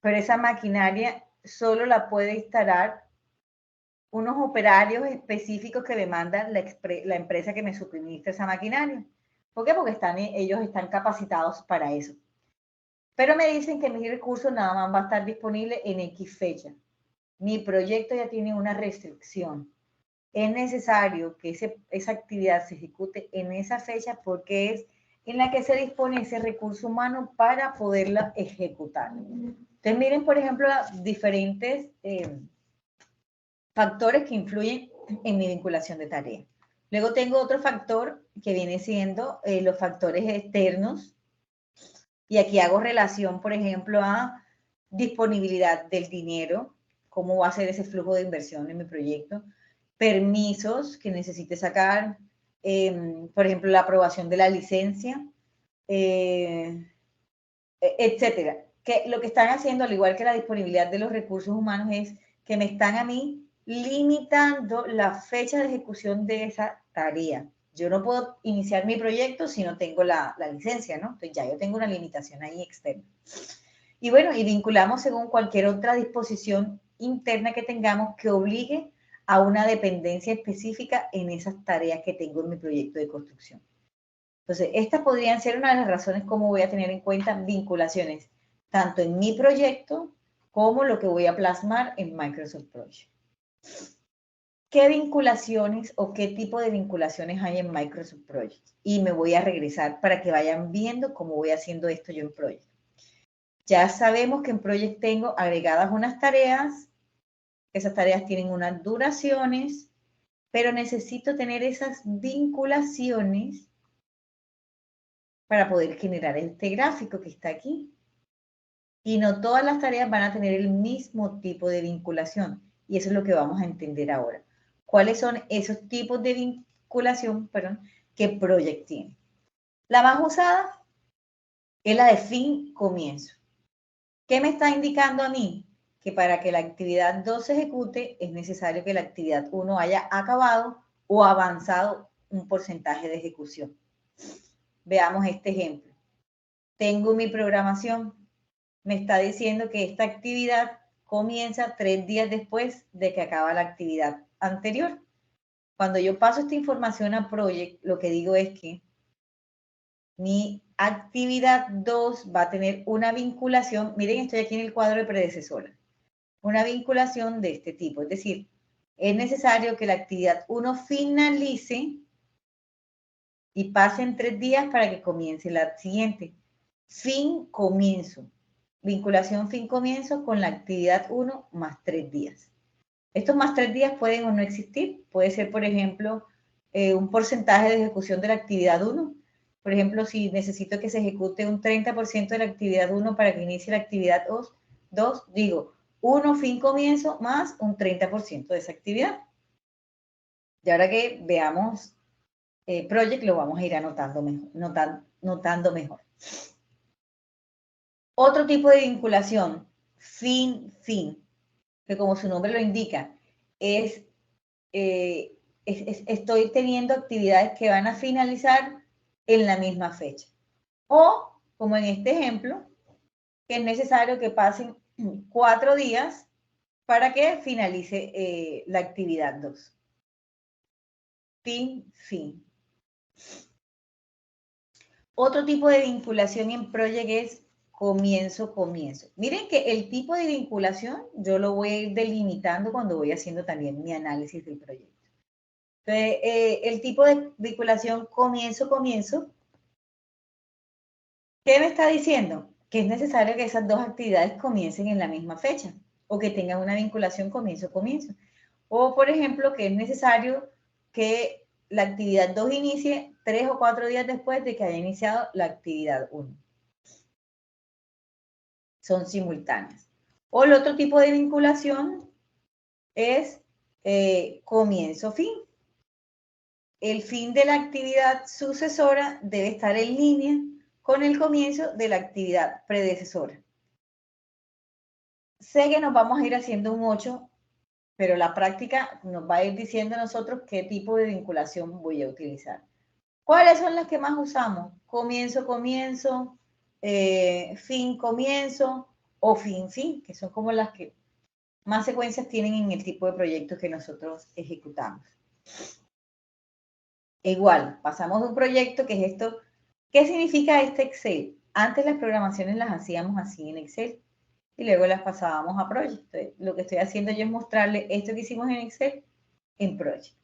pero esa maquinaria solo la puede instalar unos operarios específicos que demandan la empresa que me suministra esa maquinaria. ¿Por qué? Porque ellos están capacitados para eso. Pero me dicen que mi recurso nada más va a estar disponible en X fecha. Mi proyecto ya tiene una restricción. Es necesario que esa actividad se ejecute en esa fecha porque es en la que se dispone ese recurso humano para poderla ejecutar. Entonces, miren, por ejemplo, diferentes factores que influyen en mi vinculación de tarea. Luego tengo otro factor que viene siendo los factores externos. Y aquí hago relación, por ejemplo, a disponibilidad del dinero, cómo va a ser ese flujo de inversión en mi proyecto, permisos que necesite sacar, por ejemplo, la aprobación de la licencia, etcétera. Que lo que están haciendo, al igual que la disponibilidad de los recursos humanos, es que me están a mí limitando la fecha de ejecución de esa tarea. Yo no puedo iniciar mi proyecto si no tengo la licencia, ¿no? Entonces ya yo tengo una limitación ahí externa. Y bueno, y vinculamos según cualquier otra disposición interna que tengamos que obligue a una dependencia específica en esas tareas que tengo en mi proyecto de construcción. Entonces, estas podrían ser una de las razones cómo voy a tener en cuenta vinculaciones, tanto en mi proyecto como lo que voy a plasmar en Microsoft Project. ¿Qué vinculaciones o qué tipo de vinculaciones hay en Microsoft Project? Y me voy a regresar para que vayan viendo cómo voy haciendo esto yo en Project. Ya sabemos que en Project tengo agregadas unas tareas, esas tareas tienen unas duraciones, pero necesito tener esas vinculaciones para poder generar este gráfico que está aquí. Y no todas las tareas van a tener el mismo tipo de vinculación. Y eso es lo que vamos a entender ahora. ¿Cuáles son esos tipos de vinculación, que Project tiene? La más usada es la de fin-comienzo. ¿Qué me está indicando a mí? Que para que la actividad 2 se ejecute es necesario que la actividad 1 haya acabado o avanzado un porcentaje de ejecución. Veamos este ejemplo. Tengo mi programación. Me está diciendo que esta actividad comienza 3 días después de que acaba la actividad anterior. Cuando yo paso esta información a Project, lo que digo es que mi actividad 2 va a tener una vinculación. Miren, estoy aquí en el cuadro de predecesora. Una vinculación de este tipo. Es decir, es necesario que la actividad 1 finalice y pasen 3 días para que comience la siguiente. Fin, comienzo. Vinculación fin-comienzo con la actividad 1 más 3 días. Estos más 3 días pueden o no existir. Puede ser, por ejemplo, un porcentaje de ejecución de la actividad 1. Por ejemplo, si necesito que se ejecute un 30% de la actividad 1 para que inicie la actividad 2, digo 1 fin comienzo más un 30% de esa actividad. Y ahora que veamos Project, lo vamos a ir anotando mejor, notando mejor. Otro tipo de vinculación, fin-fin, que como su nombre lo indica, estoy teniendo actividades que van a finalizar en la misma fecha. O, como en este ejemplo, que es necesario que pasen 4 días para que finalice la actividad 2. Fin, fin. Otro tipo de vinculación en Project es comienzo, comienzo. Miren que el tipo de vinculación yo lo voy a ir delimitando cuando voy haciendo también mi análisis del proyecto. Entonces, el tipo de vinculación comienzo, comienzo, ¿qué me está diciendo? Que es necesario que esas dos actividades comiencen en la misma fecha o que tengan una vinculación comienzo, comienzo. O, por ejemplo, que es necesario que la actividad 2 inicie 3 o 4 días después de que haya iniciado la actividad 1. Son simultáneas. O el otro tipo de vinculación es comienzo-fin. El fin de la actividad sucesora debe estar en línea con el comienzo de la actividad predecesora. Sé que nos vamos a ir haciendo un 8, pero la práctica nos va a ir diciendo a nosotros qué tipo de vinculación voy a utilizar. ¿Cuáles son las que más usamos? Comienzo, comienzo, fin, comienzo o fin, fin, que son como las que más secuencias tienen en el tipo de proyectos que nosotros ejecutamos. Igual, pasamos de un proyecto que es esto. ¿Qué significa este Excel? Antes las programaciones las hacíamos así en Excel y luego las pasábamos a Project. Entonces, lo que estoy haciendo yo es mostrarle esto que hicimos en Excel en Project.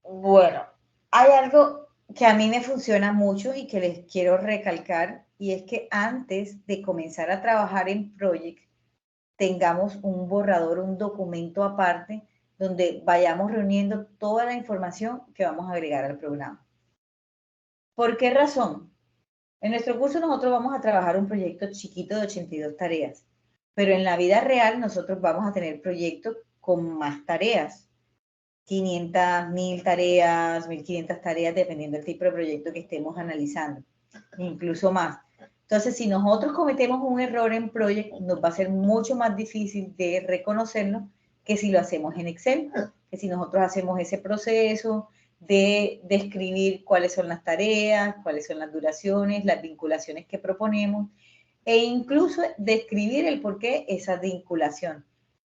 Bueno, hay algo que a mí me funciona mucho y que les quiero recalcar, y es que antes de comenzar a trabajar en Project, tengamos un borrador, un documento aparte, donde vayamos reuniendo toda la información que vamos a agregar al programa. ¿Por qué razón? En nuestro curso nosotros vamos a trabajar un proyecto chiquito de 82 tareas, pero en la vida real nosotros vamos a tener proyectos con más tareas. 500, 1000 tareas, 1500 tareas, dependiendo del tipo de proyecto que estemos analizando, incluso más. Entonces, si nosotros cometemos un error en Project, nos va a ser mucho más difícil de reconocerlo que si lo hacemos en Excel, que si nosotros hacemos ese proceso de describir cuáles son las tareas, cuáles son las duraciones, las vinculaciones que proponemos, e incluso describir el por qué esa vinculación.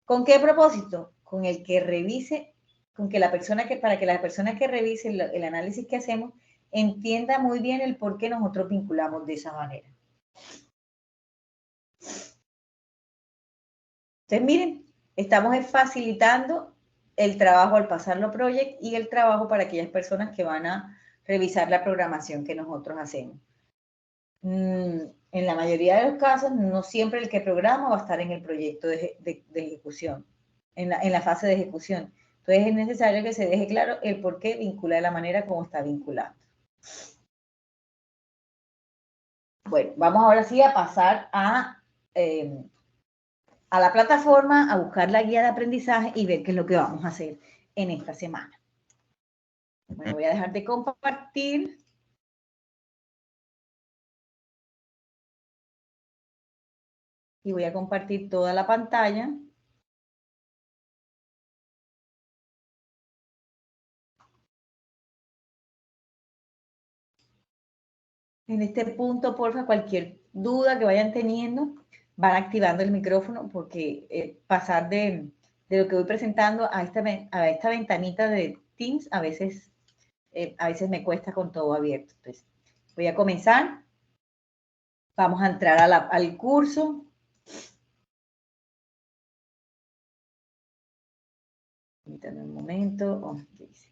¿Con qué propósito? Con el que revise, con que la persona que, para que la persona que revise el análisis que hacemos entienda muy bien el por qué nosotros vinculamos de esa manera. Entonces, miren, estamos facilitando el trabajo al pasarlo Project y el trabajo para aquellas personas que van a revisar la programación que nosotros hacemos. En la mayoría de los casos, no siempre el que programa va a estar en el proyecto de ejecución, en la fase de ejecución. Entonces, es necesario que se deje claro el por qué vincula de la manera como está vinculando. Bueno, vamos ahora sí a pasar a la plataforma, a buscar la guía de aprendizaje y ver qué es lo que vamos a hacer en esta semana. Bueno, voy a dejar de compartir. Y voy a compartir toda la pantalla. En este punto, porfa, cualquier duda que vayan teniendo, van activando el micrófono porque pasar de lo que voy presentando a esta ventanita de Teams a veces me cuesta con todo abierto. Entonces, voy a comenzar. Vamos a entrar al curso. Permítanme un momento. Oh, ¿qué dice?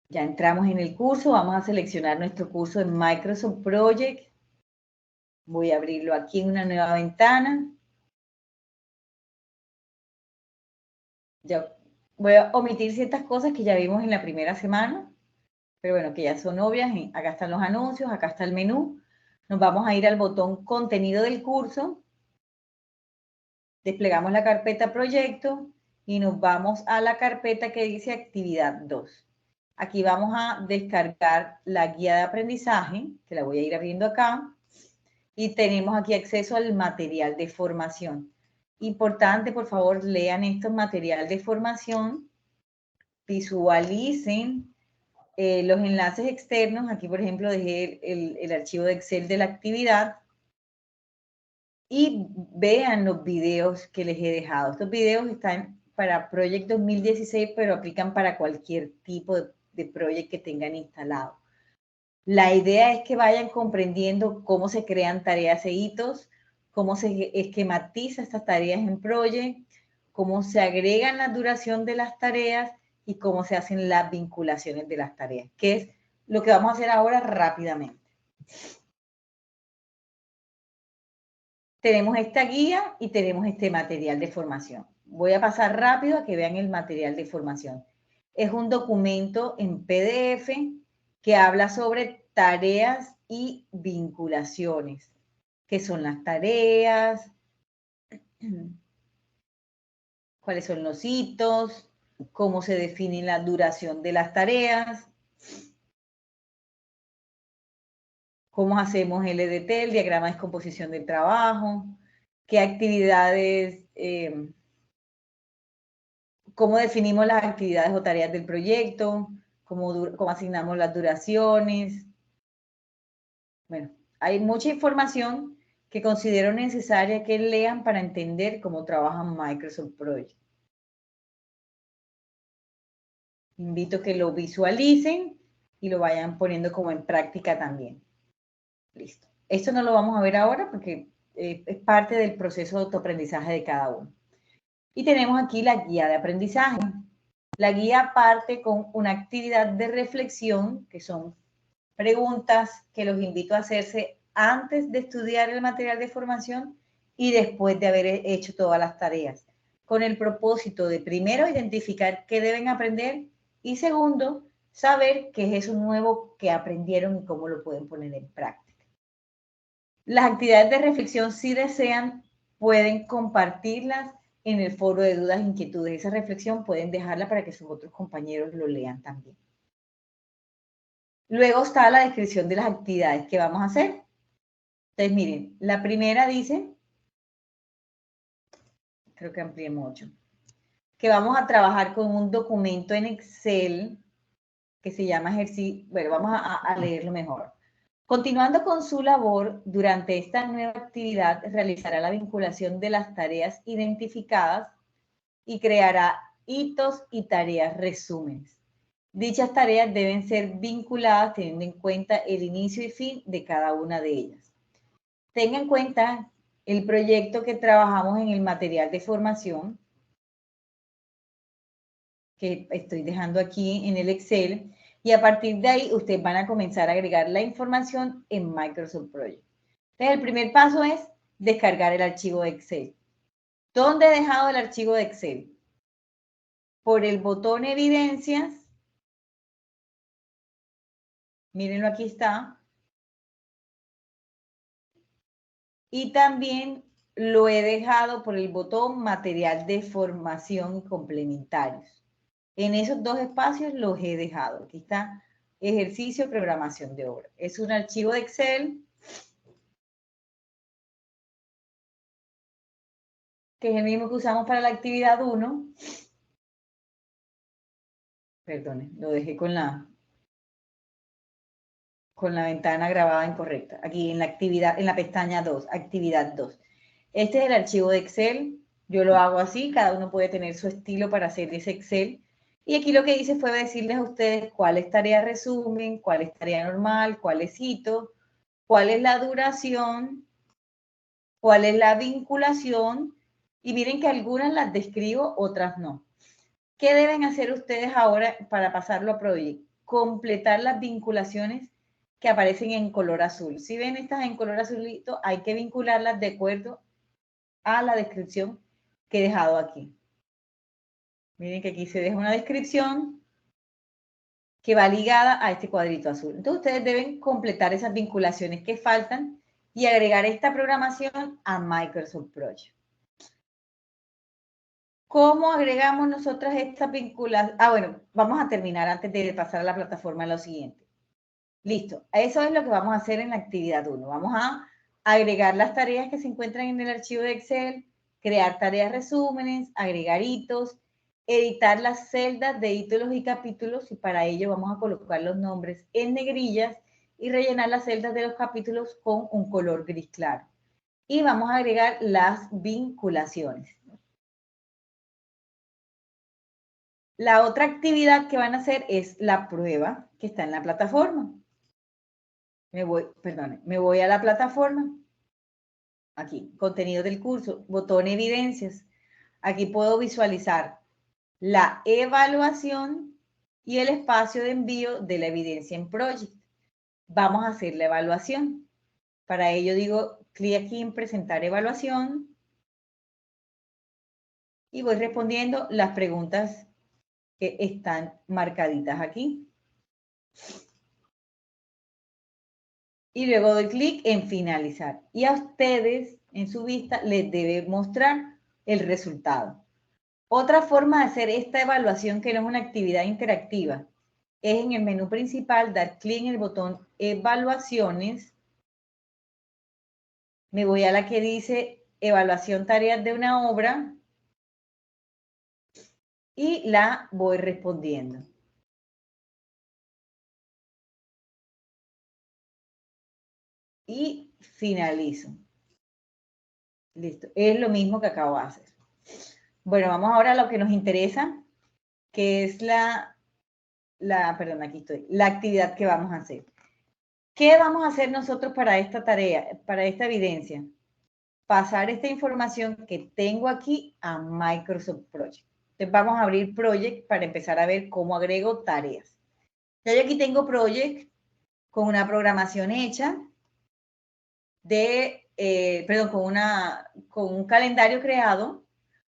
Ya entramos en el curso. Vamos a seleccionar nuestro curso en Microsoft Project. Voy a abrirlo aquí en una nueva ventana. Ya voy a omitir ciertas cosas que ya vimos en la primera semana, pero bueno, que ya son obvias. Acá están los anuncios, acá está el menú. Nos vamos a ir al botón contenido del curso. Desplegamos la carpeta proyecto y nos vamos a la carpeta que dice actividad 2. Aquí vamos a descargar la guía de aprendizaje, que la voy a ir abriendo acá. Y tenemos aquí acceso al material de formación. Importante, por favor, lean estos materiales de formación, visualicen los enlaces externos. Aquí, por ejemplo, dejé el archivo de Excel de la actividad y vean los videos que les he dejado. Estos videos están para Project 2016, pero aplican para cualquier tipo de proyecto que tengan instalado. La idea es que vayan comprendiendo cómo se crean tareas e hitos, cómo se esquematiza estas tareas en Project, cómo se agregan la duración de las tareas y cómo se hacen las vinculaciones de las tareas, que es lo que vamos a hacer ahora rápidamente. Tenemos esta guía y tenemos este material de formación. Voy a pasar rápido a que vean el material de formación. Es un documento en PDF que habla sobre tareas y vinculaciones. ¿Qué son las tareas? ¿Cuáles son los hitos? ¿Cómo se define la duración de las tareas? ¿Cómo hacemos el EDT, el diagrama de descomposición del trabajo? ¿Qué actividades, cómo definimos las actividades o tareas del proyecto? ¿Cómo asignamos las duraciones? Bueno, hay mucha información que considero necesaria que lean para entender cómo trabaja Microsoft Project. Invito a que lo visualicen y lo vayan poniendo como en práctica también. Listo. Esto no lo vamos a ver ahora porque es parte del proceso de autoaprendizaje de cada uno. Y tenemos aquí la guía de aprendizaje. La guía parte con una actividad de reflexión, que son preguntas que los invito a hacerse antes de estudiar el material de formación y después de haber hecho todas las tareas, con el propósito de, primero, identificar qué deben aprender y, segundo, saber qué es eso nuevo que aprendieron y cómo lo pueden poner en práctica. Las actividades de reflexión, si desean, pueden compartirlas en el foro de dudas e inquietudes. Esa reflexión pueden dejarla para que sus otros compañeros lo lean también. Luego está la descripción de las actividades que vamos a hacer. Entonces, miren, la primera dice, creo que amplié mucho, que vamos a trabajar con un documento en Excel que se llama ejercicio. Bueno, vamos a leerlo mejor. Continuando con su labor, durante esta nueva actividad realizará la vinculación de las tareas identificadas y creará hitos y tareas resúmenes. Dichas tareas deben ser vinculadas teniendo en cuenta el inicio y fin de cada una de ellas. Tenga en cuenta el proyecto que trabajamos en el material de formación, que estoy dejando aquí en el Excel, y a partir de ahí ustedes van a comenzar a agregar la información en Microsoft Project. Entonces, el primer paso es descargar el archivo de Excel. ¿Dónde he dejado el archivo de Excel? Por el botón Evidencias. Mírenlo, aquí está. Y también lo he dejado por el botón Material de Formación y Complementarios. En esos dos espacios los he dejado. Aquí está ejercicio, programación de obra. Es un archivo de Excel que es el mismo que usamos para la actividad 1. Perdone, lo dejé con la ventana grabada incorrecta. Aquí en la actividad, en la pestaña 2, actividad 2. Este es el archivo de Excel. Yo lo hago así, cada uno puede tener su estilo para hacer ese Excel. Y aquí lo que hice fue decirles a ustedes cuál es tarea resumen, cuál es tarea normal, cuál es hito, cuál es la duración, cuál es la vinculación, y miren que algunas las describo, otras no. ¿Qué deben hacer ustedes ahora para pasarlo a Project? Completar las vinculaciones que aparecen en color azul. Si ven estas en color azulito, hay que vincularlas de acuerdo a la descripción que he dejado aquí. Miren que aquí se deja una descripción que va ligada a este cuadrito azul. Entonces ustedes deben completar esas vinculaciones que faltan y agregar esta programación a Microsoft Project. ¿Cómo agregamos nosotras estas vinculaciones? Bueno, vamos a terminar antes de pasar a la plataforma lo siguiente. Listo, eso es lo que vamos a hacer en la actividad 1. Vamos a agregar las tareas que se encuentran en el archivo de Excel, crear tareas resúmenes, agregar hitos, editar las celdas de títulos y capítulos, y para ello vamos a colocar los nombres en negrillas y rellenar las celdas de los capítulos con un color gris claro. Y vamos a agregar las vinculaciones. La otra actividad que van a hacer es la prueba que está en la plataforma. Me voy a la plataforma. Aquí, contenido del curso, botón evidencias. Aquí puedo visualizar la evaluación y el espacio de envío de la evidencia en Project. Vamos a hacer la evaluación. Para ello digo, clic aquí en presentar evaluación y voy respondiendo las preguntas que están marcaditas aquí. Y luego doy clic en finalizar. Y a ustedes, en su vista, les debe mostrar el resultado. Otra forma de hacer esta evaluación, que no es una actividad interactiva, es en el menú principal dar clic en el botón Evaluaciones. Me voy a la que dice Evaluación tareas de una obra y la voy respondiendo. Y finalizo. Listo. Es lo mismo que acabo de hacer. Bueno, vamos ahora a lo que nos interesa, que es la actividad que vamos a hacer. ¿Qué vamos a hacer nosotros para esta tarea, para esta evidencia? Pasar esta información que tengo aquí a Microsoft Project. Entonces vamos a abrir Project para empezar a ver cómo agrego tareas. Ya yo aquí tengo Project con una programación hecha con un calendario creado,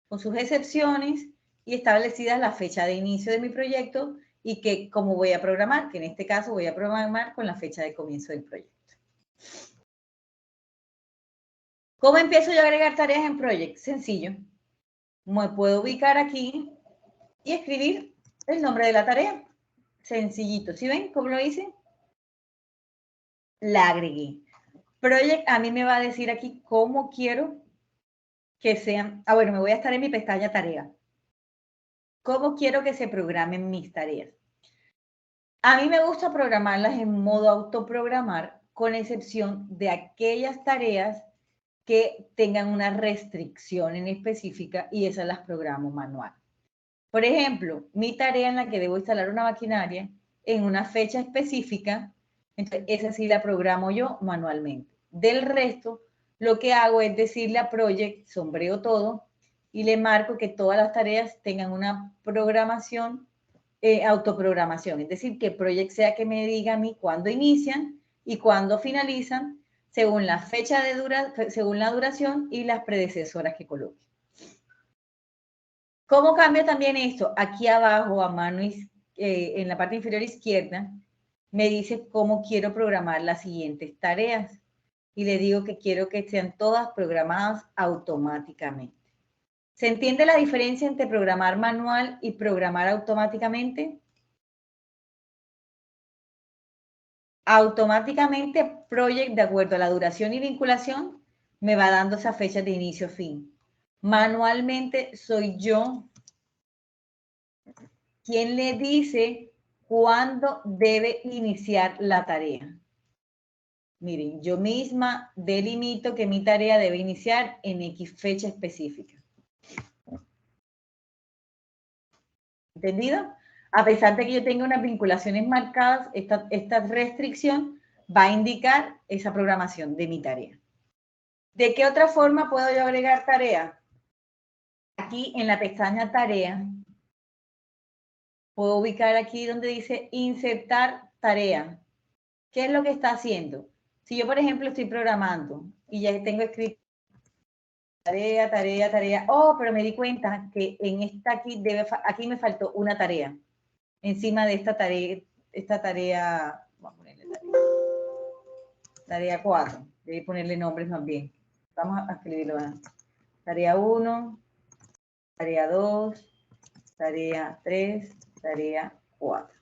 con sus excepciones y establecidas la fecha de inicio de mi proyecto y que cómo voy a programar, que en este caso voy a programar con la fecha de comienzo del proyecto. ¿Cómo empiezo yo a agregar tareas en Project? Sencillo. Me puedo ubicar aquí y escribir el nombre de la tarea. Sencillito. ¿Sí ven cómo lo hice? La agregué. Project a mí me va a decir aquí cómo quiero que sean. Bueno, me voy a estar en mi pestaña tarea. ¿Cómo quiero que se programen mis tareas? A mí me gusta programarlas en modo autoprogramar, con excepción de aquellas tareas que tengan una restricción en específica y esas las programo manual. Por ejemplo, mi tarea en la que debo instalar una maquinaria en una fecha específica, entonces esa sí la programo yo manualmente. Del resto, lo que hago es decirle a Project, sombreo todo, y le marco que todas las tareas tengan una programación, autoprogramación. Es decir, que Project sea que me diga a mí cuándo inician y cuándo finalizan, según la fecha según la duración y las predecesoras que coloque. ¿Cómo cambia también esto? Aquí abajo, a mano en la parte inferior izquierda, me dice cómo quiero programar las siguientes tareas. Y le digo que quiero que sean todas programadas automáticamente. ¿Se entiende la diferencia entre programar manual y programar automáticamente? Automáticamente, Project, de acuerdo a la duración y vinculación, me va dando esa fecha de inicio a fin. Manualmente soy yo quien le dice cuándo debe iniciar la tarea. Miren, yo misma delimito que mi tarea debe iniciar en X fecha específica. ¿Entendido? A pesar de que yo tenga unas vinculaciones marcadas, esta restricción va a indicar esa programación de mi tarea. ¿De qué otra forma puedo yo agregar tarea? Aquí en la pestaña Tarea, puedo ubicar aquí donde dice Insertar tarea. ¿Qué es lo que está haciendo? Si yo, por ejemplo, estoy programando y ya tengo escrito tarea, tarea, tarea. Oh, pero me di cuenta que en esta aquí me faltó una tarea. Encima de esta tarea, vamos a ponerle tarea 4. Debe ponerle nombres más bien. Vamos a escribirlo. Tarea 1, tarea 2, tarea 3, tarea 4.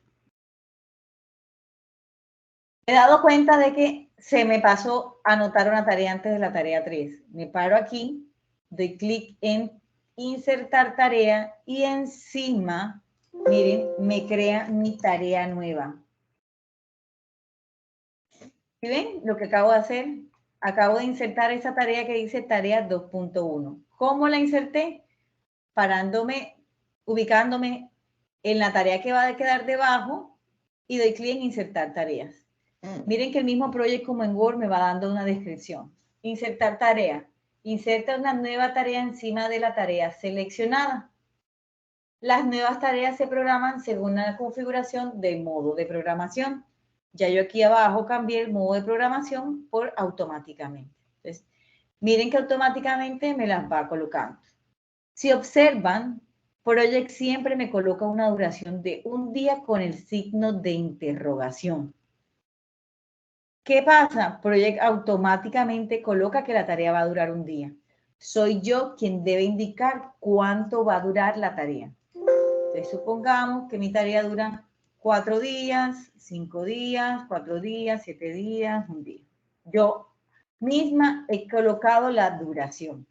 Me he dado cuenta de que se me pasó anotar una tarea antes de la tarea 3. Me paro aquí, doy clic en insertar tarea y encima, miren, me crea mi tarea nueva. ¿Sí ven lo que acabo de hacer? Acabo de insertar esa tarea que dice tarea 2.1. ¿Cómo la inserté? Ubicándome en la tarea que va a quedar debajo y doy clic en insertar tareas. Miren que el mismo proyecto como en Word me va dando una descripción. Insertar tarea. Inserta una nueva tarea encima de la tarea seleccionada. Las nuevas tareas se programan según la configuración del modo de programación. Ya yo aquí abajo cambié el modo de programación por automáticamente. Entonces, miren que automáticamente me las va colocando. Si observan, Project siempre me coloca una duración de un día con el signo de interrogación. ¿Qué pasa? Project automáticamente coloca que la tarea va a durar un día. Soy yo quien debe indicar cuánto va a durar la tarea. Entonces, supongamos que mi tarea dura 4 días, 5 días, 4 días, 7 días, un día. Yo misma he colocado la duración.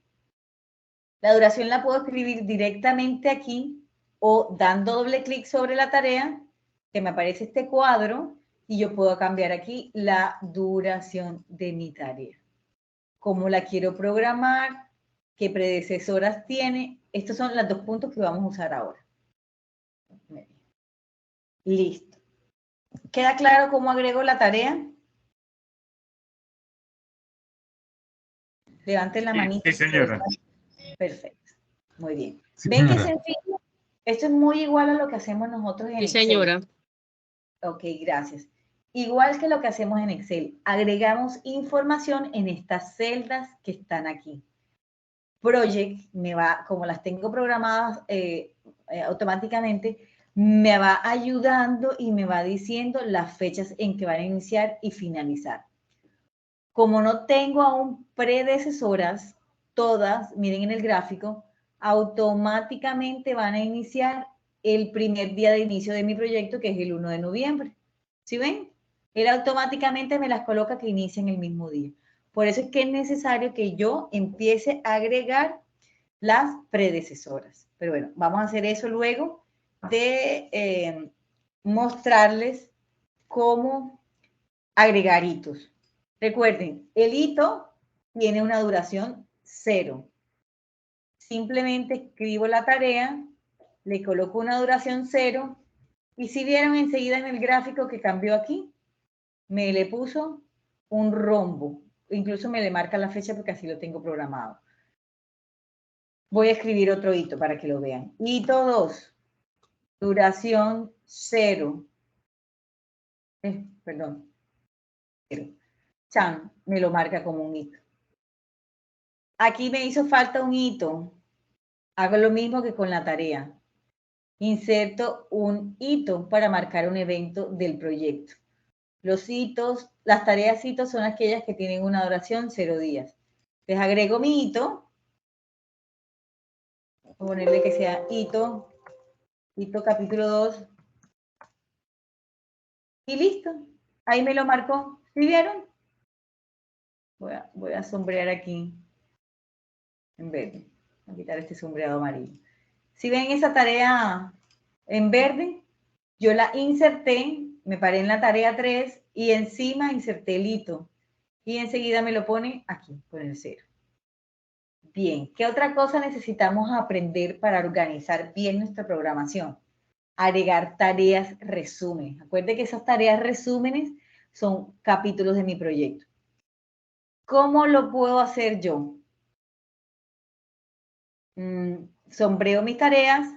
La duración la puedo escribir directamente aquí o dando doble clic sobre la tarea, que me aparece este cuadro, y yo puedo cambiar aquí la duración de mi tarea. Cómo la quiero programar, qué predecesoras tiene. Estos son los 2 puntos que vamos a usar ahora. Listo. ¿Queda claro cómo agrego la tarea? Levanten la manita. Sí, señora. Perfecto. Muy bien. Sí, ¿Ven qué señora. sencillo? Esto es muy igual a lo que hacemos nosotros en Sí, Excel. señora. Ok, gracias. Igual que lo que hacemos en Excel, agregamos información en estas celdas que están aquí. Project me va, como las tengo programadas automáticamente, me va ayudando y me va diciendo las fechas en que van a iniciar y finalizar. Como no tengo aún predecesoras, todas, miren en el gráfico, automáticamente van a iniciar el primer día de inicio de mi proyecto, que es el 1 de noviembre. ¿Sí ven? Él automáticamente me las coloca que inicien el mismo día. Por eso es que es necesario que yo empiece a agregar las predecesoras. Pero bueno, vamos a hacer eso luego de mostrarles cómo agregar hitos. Recuerden, el hito tiene una duración 0. Simplemente escribo la tarea, le coloco una duración 0 y si vieron enseguida en el gráfico que cambió aquí, me le puso un rombo. Incluso me le marca la fecha porque así lo tengo programado. Voy a escribir otro hito para que lo vean. Hito 2, duración 0. Perdón. 0. Chan, me lo marca como un hito. Aquí me hizo falta un hito. Hago lo mismo que con la tarea. Inserto un hito para marcar un evento del proyecto. Los hitos, las tareas hitos son aquellas que tienen una duración 0 días. Les agrego mi hito. Voy a ponerle que sea hito capítulo 2. Y listo. Ahí me lo marcó. ¿Sí vieron? Voy a sombrear aquí en verde. Voy a quitar este sombreado amarillo. Si ven esa tarea en verde, yo la inserté, me paré en la tarea 3 y encima inserté el hito. Y enseguida me lo pone aquí, con el 0. Bien, ¿qué otra cosa necesitamos aprender para organizar bien nuestra programación? Agregar tareas resumen. Acuérdense que esas tareas resúmenes son capítulos de mi proyecto. ¿Cómo lo puedo hacer yo? Sombreo mis tareas.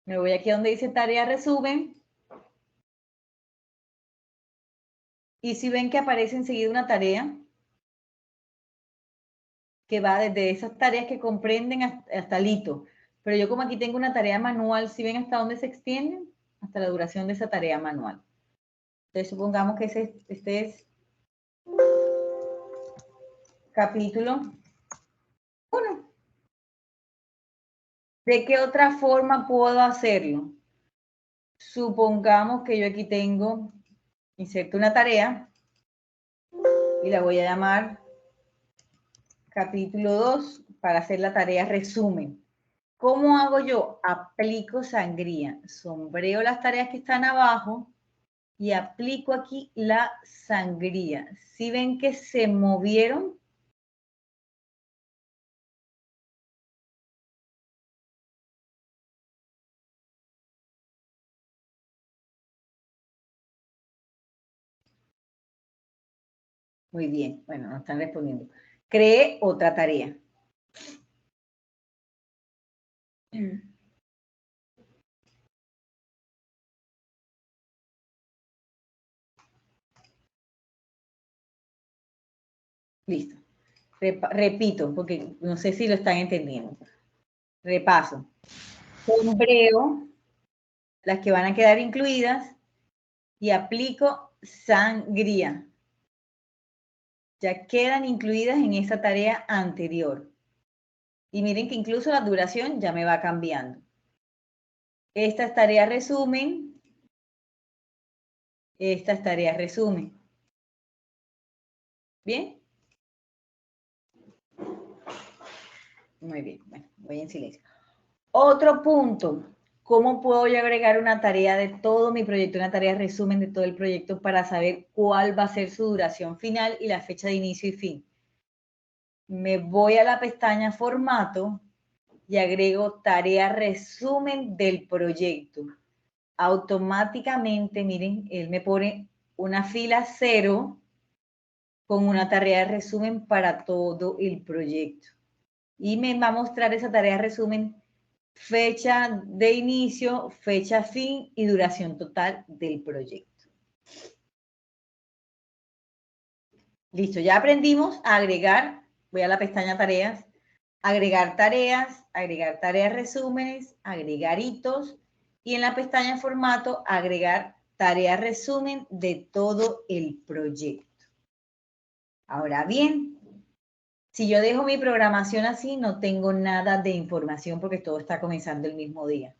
Me voy aquí donde dice tarea resumen. Y si ven que aparece enseguida una tarea, que va desde esas tareas que comprenden hasta el hito. Pero yo como aquí tengo una tarea manual, ¿sí ven hasta dónde se extienden? Hasta la duración de esa tarea manual. Entonces supongamos que este es capítulo 1. ¿De qué otra forma puedo hacerlo? Supongamos que yo aquí tengo, inserto una tarea y la voy a llamar capítulo 2 para hacer la tarea resumen. ¿Cómo hago yo? Aplico sangría. Sombreo las tareas que están abajo y aplico aquí la sangría. ¿Sí ven que se movieron? Muy bien. Bueno, no están respondiendo. Cree otra tarea. Listo. Repito, porque no sé si lo están entendiendo. Repaso. Sombreo las que van a quedar incluidas y aplico sangría. Ya quedan incluidas en esa tarea anterior. Y miren que incluso la duración ya me va cambiando. Esta es tarea resumen. Esta es tarea resumen. ¿Bien? Muy bien. Bueno, voy en silencio. Otro punto. ¿Cómo puedo yo agregar una tarea de todo mi proyecto, una tarea resumen de todo el proyecto para saber cuál va a ser su duración final y la fecha de inicio y fin? Me voy a la pestaña formato y agrego tarea resumen del proyecto. Automáticamente, miren, él me pone una fila 0 con una tarea de resumen para todo el proyecto. Y me va a mostrar esa tarea de resumen, fecha de inicio, fecha fin y duración total del proyecto. Listo, ya aprendimos a agregar, voy a la pestaña tareas, agregar tareas resúmenes, agregar hitos y en la pestaña formato agregar tarea resumen de todo el proyecto. Ahora bien, si yo dejo mi programación así, no tengo nada de información porque todo está comenzando el mismo día.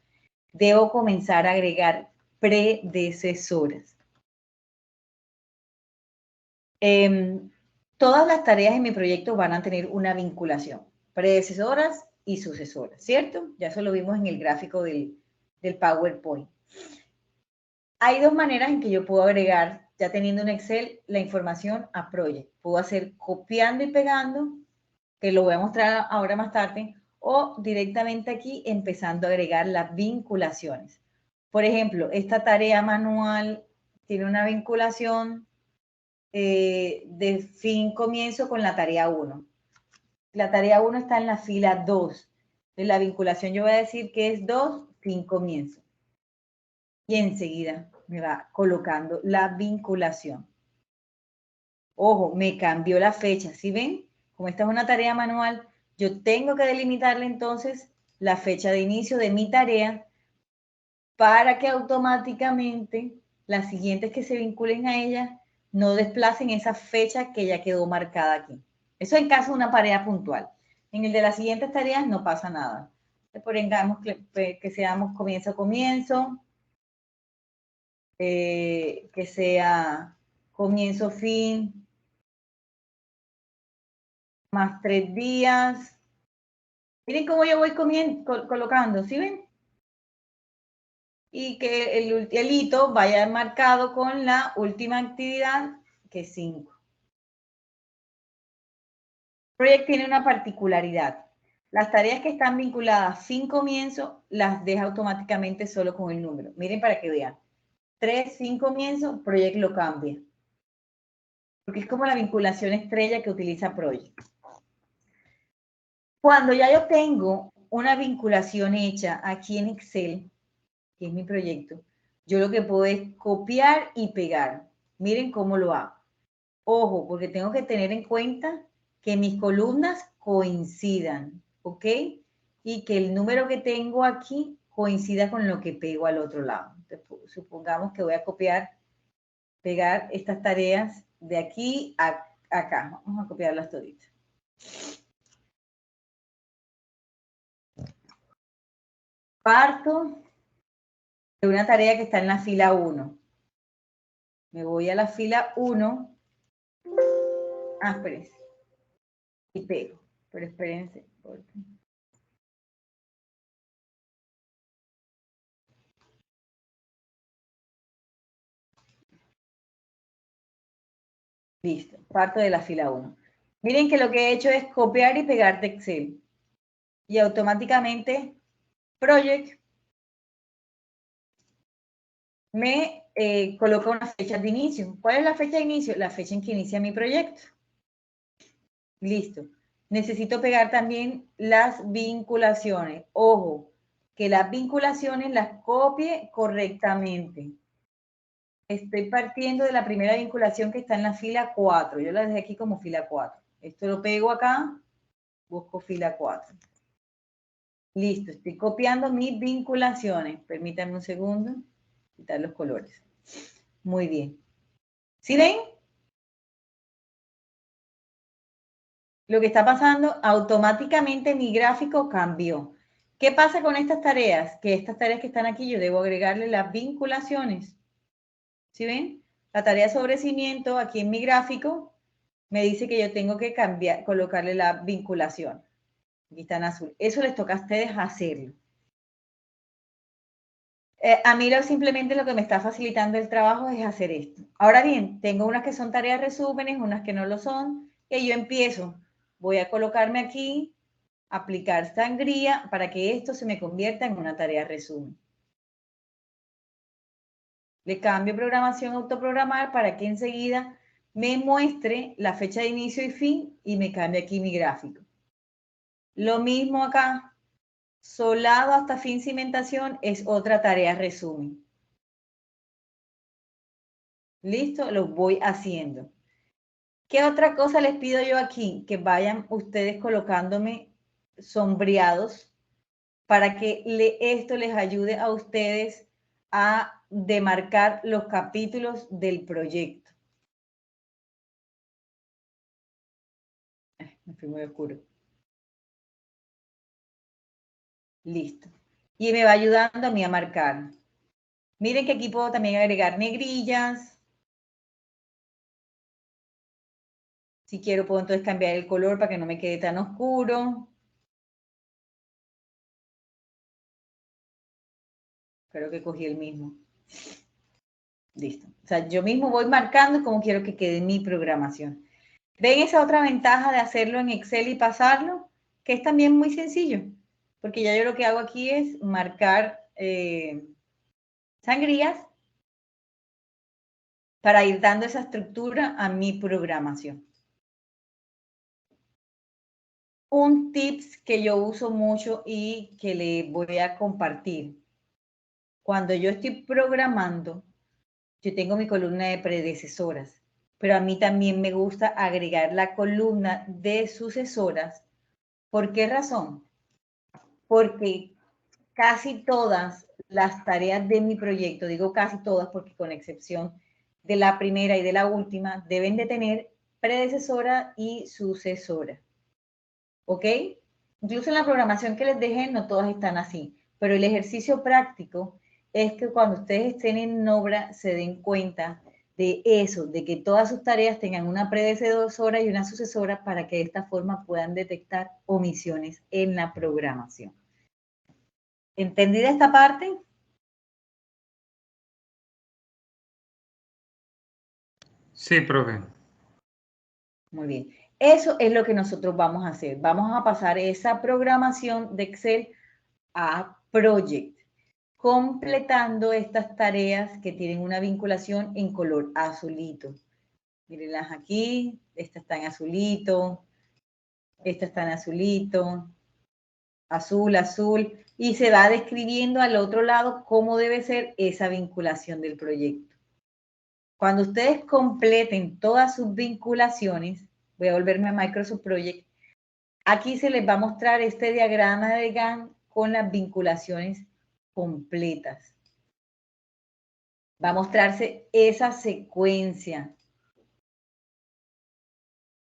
Debo comenzar a agregar predecesoras. Todas las tareas en mi proyecto van a tener una vinculación. Predecesoras y sucesoras, ¿cierto? Ya eso lo vimos en el gráfico del PowerPoint. Hay dos maneras en que yo puedo agregar, ya teniendo en Excel, la información a Project. Puedo hacer copiando y pegando, que lo voy a mostrar ahora más tarde, o directamente aquí empezando a agregar las vinculaciones. Por ejemplo, esta tarea manual tiene una vinculación de fin comienzo con la tarea 1. La tarea 1 está en la fila 2. De la vinculación yo voy a decir que es 2, fin comienzo. Y enseguida me va colocando la vinculación. Ojo, me cambió la fecha. ¿Sí ven? Como esta es una tarea manual, yo tengo que delimitarle entonces la fecha de inicio de mi tarea para que automáticamente las siguientes que se vinculen a ella no desplacen esa fecha que ya quedó marcada aquí. Eso en caso de una tarea puntual. En el de las siguientes tareas no pasa nada. Pongamos que seamos comienzo a comienzo, que sea comienzo fin, más 3 días. Miren cómo yo voy colocando, ¿sí ven? Y que el hito vaya marcado con la última actividad, que es 5. Project tiene una particularidad. Las tareas que están vinculadas fin comienzo las deja automáticamente solo con el número. Miren para que vean. 3 sin comienzo, Project lo cambia. Porque es como la vinculación estrella que utiliza Project. Cuando ya yo tengo una vinculación hecha aquí en Excel, que es mi proyecto, yo lo que puedo es copiar y pegar. Miren cómo lo hago. Ojo, porque tengo que tener en cuenta que mis columnas coincidan, ¿ok? Y que el número que tengo aquí coincida con lo que pego al otro lado. Entonces, supongamos que voy a copiar, pegar estas tareas de aquí a acá. Vamos a copiarlas toditas. Parto de una tarea que está en la fila 1. Me voy a la fila 1. Espérense. Y pego. Pero espérense. Listo. Parto de la fila 1. Miren que lo que he hecho es copiar y pegar de Excel. Y automáticamente Project me coloca una fecha de inicio. ¿Cuál es la fecha de inicio? La fecha en que inicia mi proyecto. Listo. Necesito pegar también las vinculaciones. Ojo, que las vinculaciones las copie correctamente. Estoy partiendo de la primera vinculación que está en la fila 4. Yo la dejé aquí como fila 4. Esto lo pego acá, busco fila 4. Listo, estoy copiando mis vinculaciones. Permítanme un segundo. Quitar los colores. Muy bien. ¿Sí ven? Lo que está pasando, automáticamente mi gráfico cambió. ¿Qué pasa con estas tareas? Que estas tareas que están aquí, yo debo agregarle las vinculaciones. ¿Sí ven? La tarea sobre cimiento, aquí en mi gráfico, me dice que yo tengo que cambiar, colocarle la vinculación. Aquí está en azul. Eso les toca a ustedes hacerlo. A mí simplemente lo que me está facilitando el trabajo es hacer esto. Ahora bien, tengo unas que son tareas resúmenes, unas que no lo son, que yo empiezo. Voy a colocarme aquí, aplicar sangría, para que esto se me convierta en una tarea resumen. Le cambio programación autoprogramar para que enseguida me muestre la fecha de inicio y fin y me cambie aquí mi gráfico. Lo mismo acá. Solado hasta fin cimentación es otra tarea resumen. Listo, lo voy haciendo. ¿Qué otra cosa les pido yo aquí? Que vayan ustedes colocándome sombreados para que esto les ayude a ustedes a demarcar los capítulos del proyecto. Me fui muy oscuro. Listo. Y me va ayudando a mí a marcar. Miren que aquí puedo también agregar negrillas. Si quiero puedo entonces cambiar el color para que no me quede tan oscuro. Creo que cogí el mismo. Listo. O sea, yo mismo voy marcando cómo quiero que quede mi programación. ¿Ven esa otra ventaja de hacerlo en Excel y pasarlo? Que es también muy sencillo. Porque ya yo lo que hago aquí es marcar sangrías para ir dando esa estructura a mi programación. Un tips que yo uso mucho y que le voy a compartir. Cuando yo estoy programando, yo tengo mi columna de predecesoras, pero a mí también me gusta agregar la columna de sucesoras. ¿Por qué razón? Porque casi todas las tareas de mi proyecto, digo casi todas porque con excepción de la primera y de la última, deben de tener predecesora y sucesora. ¿Ok? Incluso en la programación que les dejé, no todas están así, pero el ejercicio práctico es que cuando ustedes estén en obra se den cuenta de eso, de que todas sus tareas tengan una predecesora y una sucesora para que de esta forma puedan detectar omisiones en la programación. ¿Entendida esta parte? Sí, profe. Muy bien. Eso es lo que nosotros vamos a hacer. Vamos a pasar esa programación de Excel a Project. completando estas tareas que tienen una vinculación en color azulito. Mírenlas aquí, esta está en azulito, esta está en azulito, azul, azul, y se va describiendo al otro lado cómo debe ser esa vinculación del proyecto. Cuando ustedes completen todas sus vinculaciones, voy a volverme a Microsoft Project, aquí se les va a mostrar este diagrama de Gantt con las vinculaciones completas. Va a mostrarse esa secuencia.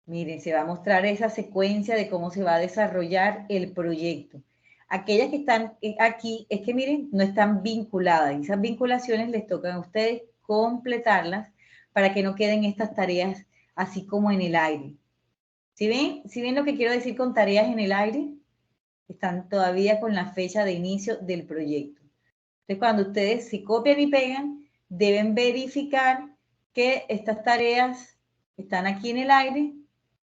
Miren, se va a mostrar esa secuencia de cómo se va a desarrollar el proyecto. Aquellas que están aquí, es que miren, no están vinculadas. Esas vinculaciones les tocan a ustedes completarlas para que no queden estas tareas así como en el aire. ¿Sí ven? ¿Sí ven lo que quiero decir con tareas en el aire? Están todavía con la fecha de inicio del proyecto. Entonces, cuando ustedes si copian y pegan, deben verificar que estas tareas están aquí en el aire,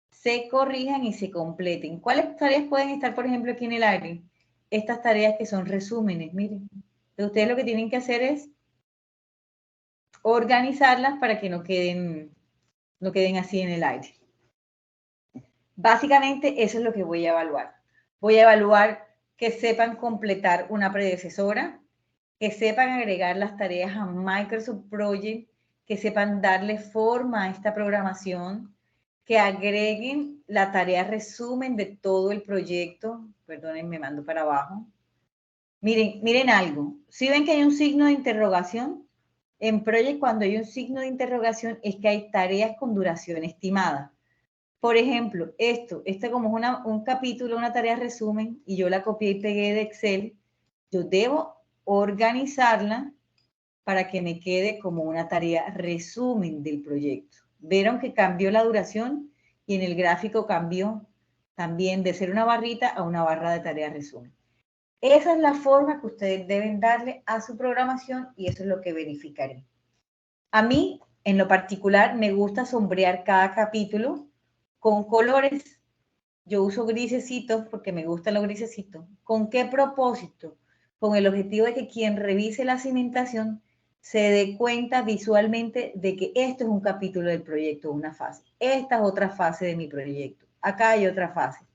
se corrijan y se completen. ¿Cuáles tareas pueden estar, por ejemplo, aquí en el aire? Estas tareas que son resúmenes, miren. Entonces, ustedes lo que tienen que hacer es organizarlas para que no queden así en el aire. Básicamente, eso es lo que voy a evaluar. Voy a evaluar que sepan completar una predecesora, que sepan agregar las tareas a Microsoft Project, que sepan darle forma a esta programación, que agreguen la tarea resumen de todo el proyecto. Perdonen, me mando para abajo. Miren algo. ¿Sí ven que hay un signo de interrogación? En Project, cuando hay un signo de interrogación, es que hay tareas con duración estimada. Por ejemplo, esto como es un capítulo, una tarea resumen, y yo la copié y pegué de Excel, yo debo organizarla para que me quede como una tarea resumen del proyecto. Vieron que cambió la duración y en el gráfico cambió también de ser una barrita a una barra de tarea resumen. Esa es la forma que ustedes deben darle a su programación y eso es lo que verificaré. A mí, en lo particular, me gusta sombrear cada capítulo con colores. Yo uso grisecitos porque me gustan los grisecitos. ¿Con qué propósito? Con el objetivo de que quien revise la cimentación se dé cuenta visualmente de que esto es un capítulo del proyecto, una fase. Esta es otra fase de mi proyecto. Acá hay otra fase.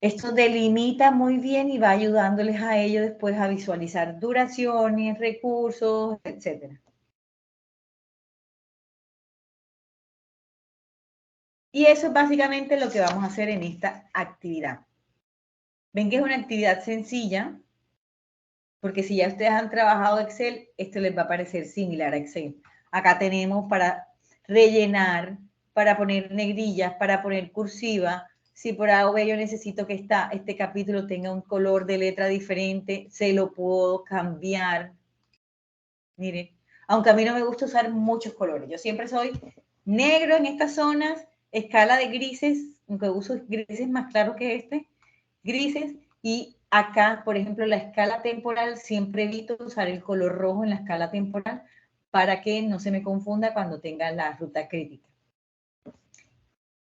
Esto delimita muy bien y va ayudándoles a ellos después a visualizar duraciones, recursos, etc. Y eso es básicamente lo que vamos a hacer en esta actividad. Ven que es una actividad sencilla, porque si ya ustedes han trabajado Excel, esto les va a parecer similar a Excel. Acá tenemos para rellenar, para poner negrillas, para poner cursiva. Si por algo yo necesito que este capítulo tenga un color de letra diferente, se lo puedo cambiar. Miren, aunque a mí no me gusta usar muchos colores. Yo siempre soy negro en estas zonas, escala de grises, aunque uso grises más claros que grises, y acá, por ejemplo, la escala temporal, siempre evito usar el color rojo en la escala temporal para que no se me confunda cuando tenga la ruta crítica.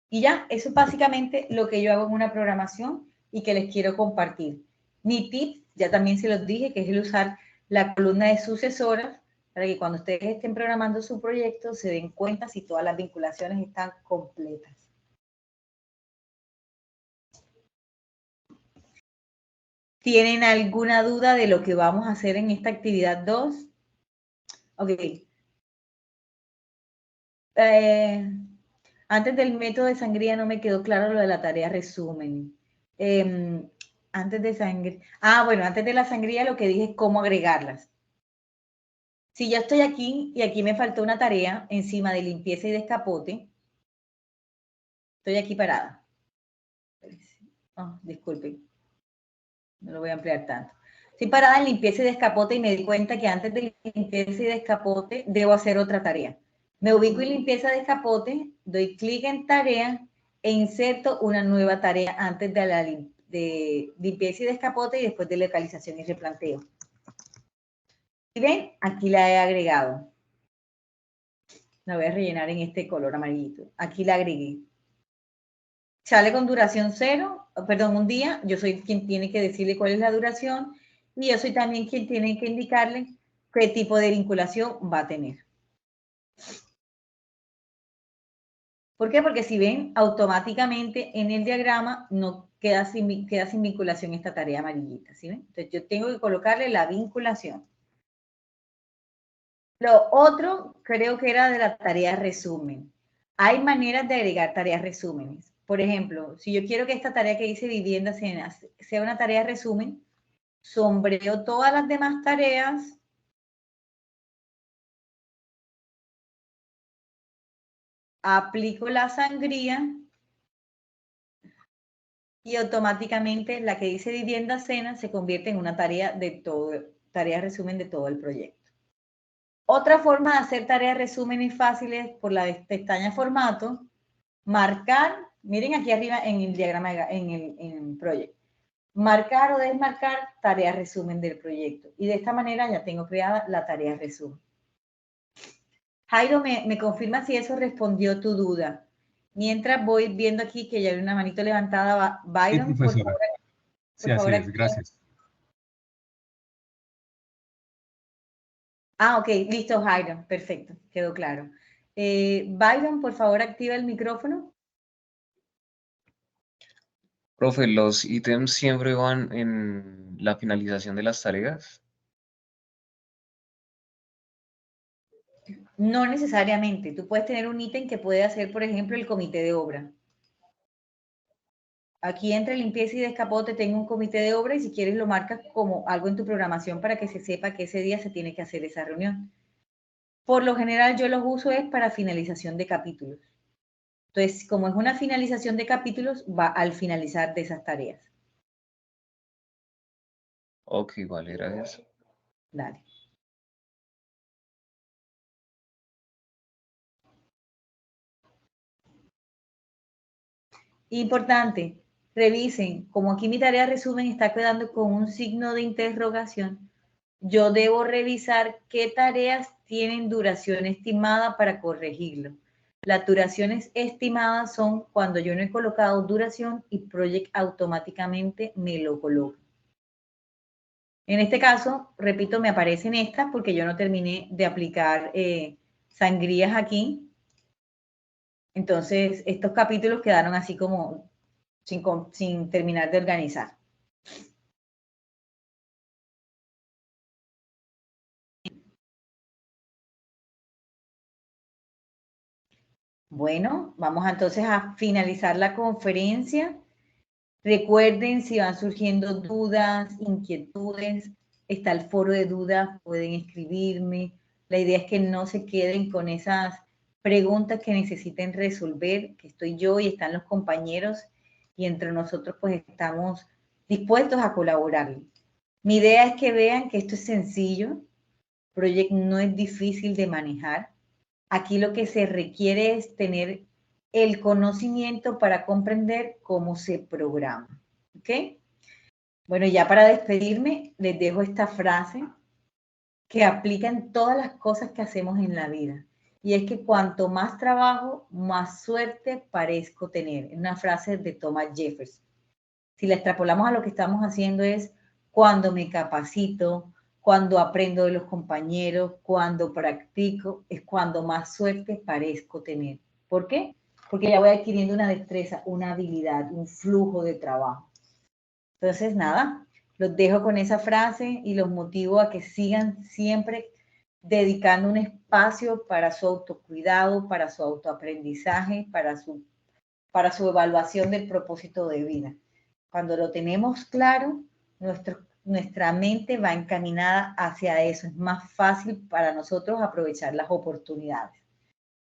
Y ya, eso es básicamente lo que yo hago en una programación y que les quiero compartir. Mi tip, ya también se los dije, que es el usar la columna de sucesoras para que cuando ustedes estén programando su proyecto se den cuenta si todas las vinculaciones están completas. ¿Tienen alguna duda de lo que vamos a hacer en esta actividad 2? Ok. Antes del método de sangría no me quedó claro lo de la tarea resumen. Antes de sangría. Bueno, antes de la sangría lo que dije es cómo agregarlas. Si ya estoy aquí y aquí me faltó una tarea encima de limpieza y descapote, estoy aquí parada. Disculpen. No lo voy a ampliar tanto. Estoy parada en limpieza y descapote y me di cuenta que antes de limpieza y descapote debo hacer otra tarea. Me ubico en limpieza de descapote, doy clic en tarea e inserto una nueva tarea antes de limpieza y descapote y después de localización y replanteo. ¿Sí ven? Aquí la he agregado. La voy a rellenar en este color amarillito. Aquí la agregué. Sale con duración 0, perdón, un día. Yo soy quien tiene que decirle cuál es la duración. y yo soy también quien tiene que indicarle qué tipo de vinculación va a tener. ¿Por qué? Porque si ven, automáticamente en el diagrama no queda sin vinculación esta tarea amarillita, ¿sí ven? Entonces yo tengo que colocarle la vinculación. Lo otro creo que era de la tarea resumen. Hay maneras de agregar tareas resúmenes. Por ejemplo, si yo quiero que esta tarea que dice vivienda sea una tarea resumen, sombreo todas las demás tareas, aplico la sangría y automáticamente la que dice vivienda cena se convierte en una tarea tarea resumen de todo el proyecto. Otra forma de hacer tareas resúmenes fáciles por la pestaña formato, marcar, miren aquí arriba en el diagrama, en el proyecto, marcar o desmarcar tarea resumen del proyecto. Y de esta manera ya tengo creada la tarea resumen. Jairo, ¿me confirma si eso respondió tu duda? Mientras voy viendo aquí que ya hay una manito levantada, Byron, Sí, profesora. Sí, así es, gracias. Ah, ok, listo, Jairo, perfecto, quedó claro. Byron, por favor, activa el micrófono. Profe, ¿los ítems siempre van en la finalización de las tareas? No necesariamente. Tú puedes tener un ítem que puede hacer, por ejemplo, el comité de obra. Aquí entre limpieza y descapote tengo un comité de obra y si quieres lo marcas como algo en tu programación para que se sepa que ese día se tiene que hacer esa reunión. Por lo general yo los uso es para finalización de capítulos. Entonces, como es una finalización de capítulos, va al finalizar de esas tareas. Ok, vale, gracias. Dale. Importante, revisen, como aquí mi tarea resumen está quedando con un signo de interrogación, yo debo revisar qué tareas tienen duración estimada para corregirlo. Las duraciones estimadas son cuando yo no he colocado duración y Project automáticamente me lo coloca. En este caso, repito, me aparecen estas porque yo no terminé de aplicar sangrías aquí. Entonces, estos capítulos quedaron así como sin terminar de organizar. Bueno, vamos entonces a finalizar la conferencia. Recuerden, si van surgiendo dudas, inquietudes, está el foro de dudas, pueden escribirme. La idea es que no se queden con esas preguntas que necesiten resolver, que estoy yo y están los compañeros y entre nosotros pues estamos dispuestos a colaborar. Mi idea es que vean que esto es sencillo, Project no es difícil de manejar. Aquí lo que se requiere es tener el conocimiento para comprender cómo se programa. ¿Ok? Bueno, ya para despedirme, les dejo esta frase que aplica en todas las cosas que hacemos en la vida. Y es que cuanto más trabajo, más suerte parezco tener. Es una frase de Thomas Jefferson. Si la extrapolamos a lo que estamos haciendo es cuando me capacito, cuando aprendo de los compañeros, cuando practico, es cuando más suerte parezco tener. ¿Por qué? Porque ya voy adquiriendo una destreza, una habilidad, un flujo de trabajo. Entonces, nada, los dejo con esa frase y los motivo a que sigan siempre dedicando un espacio para su autocuidado, para su autoaprendizaje, para su evaluación del propósito de vida. Cuando lo tenemos claro, nuestra mente va encaminada hacia eso. Es más fácil para nosotros aprovechar las oportunidades.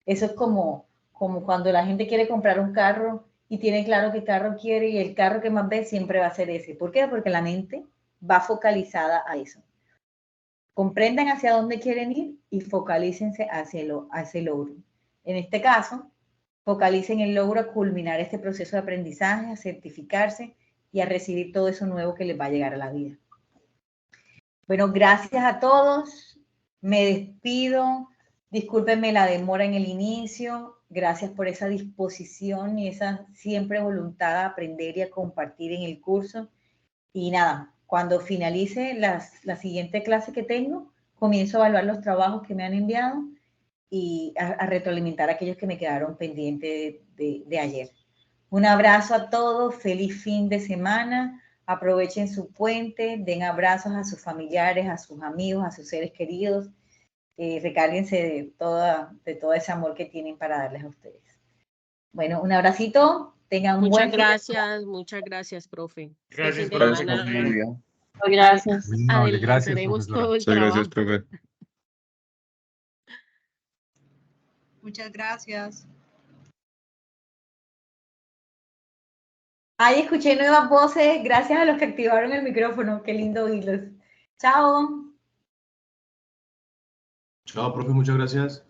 Eso es como cuando la gente quiere comprar un carro y tiene claro qué carro quiere y el carro que más ve siempre va a ser ese. ¿Por qué? Porque la mente va focalizada a eso. Comprendan hacia dónde quieren ir y focalícense hacia ese logro. En este caso, focalicen el logro a culminar este proceso de aprendizaje, a certificarse y a recibir todo eso nuevo que les va a llegar a la vida. Bueno, gracias a todos. Me despido. Discúlpenme la demora en el inicio. Gracias por esa disposición y esa siempre voluntad a aprender y a compartir en el curso. Y nada, Cuando finalice la siguiente clase que tengo, comienzo a evaluar los trabajos que me han enviado y a retroalimentar a aquellos que me quedaron pendientes de ayer. Un abrazo a todos, feliz fin de semana, aprovechen su puente, den abrazos a sus familiares, a sus amigos, a sus seres queridos, recárguense de todo ese amor que tienen para darles a ustedes. Bueno, un abracito, tengan un buen fin de semana. Muchas gracias, profe. Gracias, Gracias, Cornelia. Gracias. Muy amable, gracias, Adelantaremos profesora. todo el Muchas gracias, trabajo. profe. Muchas gracias. Ay, escuché nuevas voces, gracias a los que activaron el micrófono, qué lindo oírlos. Chao. Chao, profe, muchas gracias.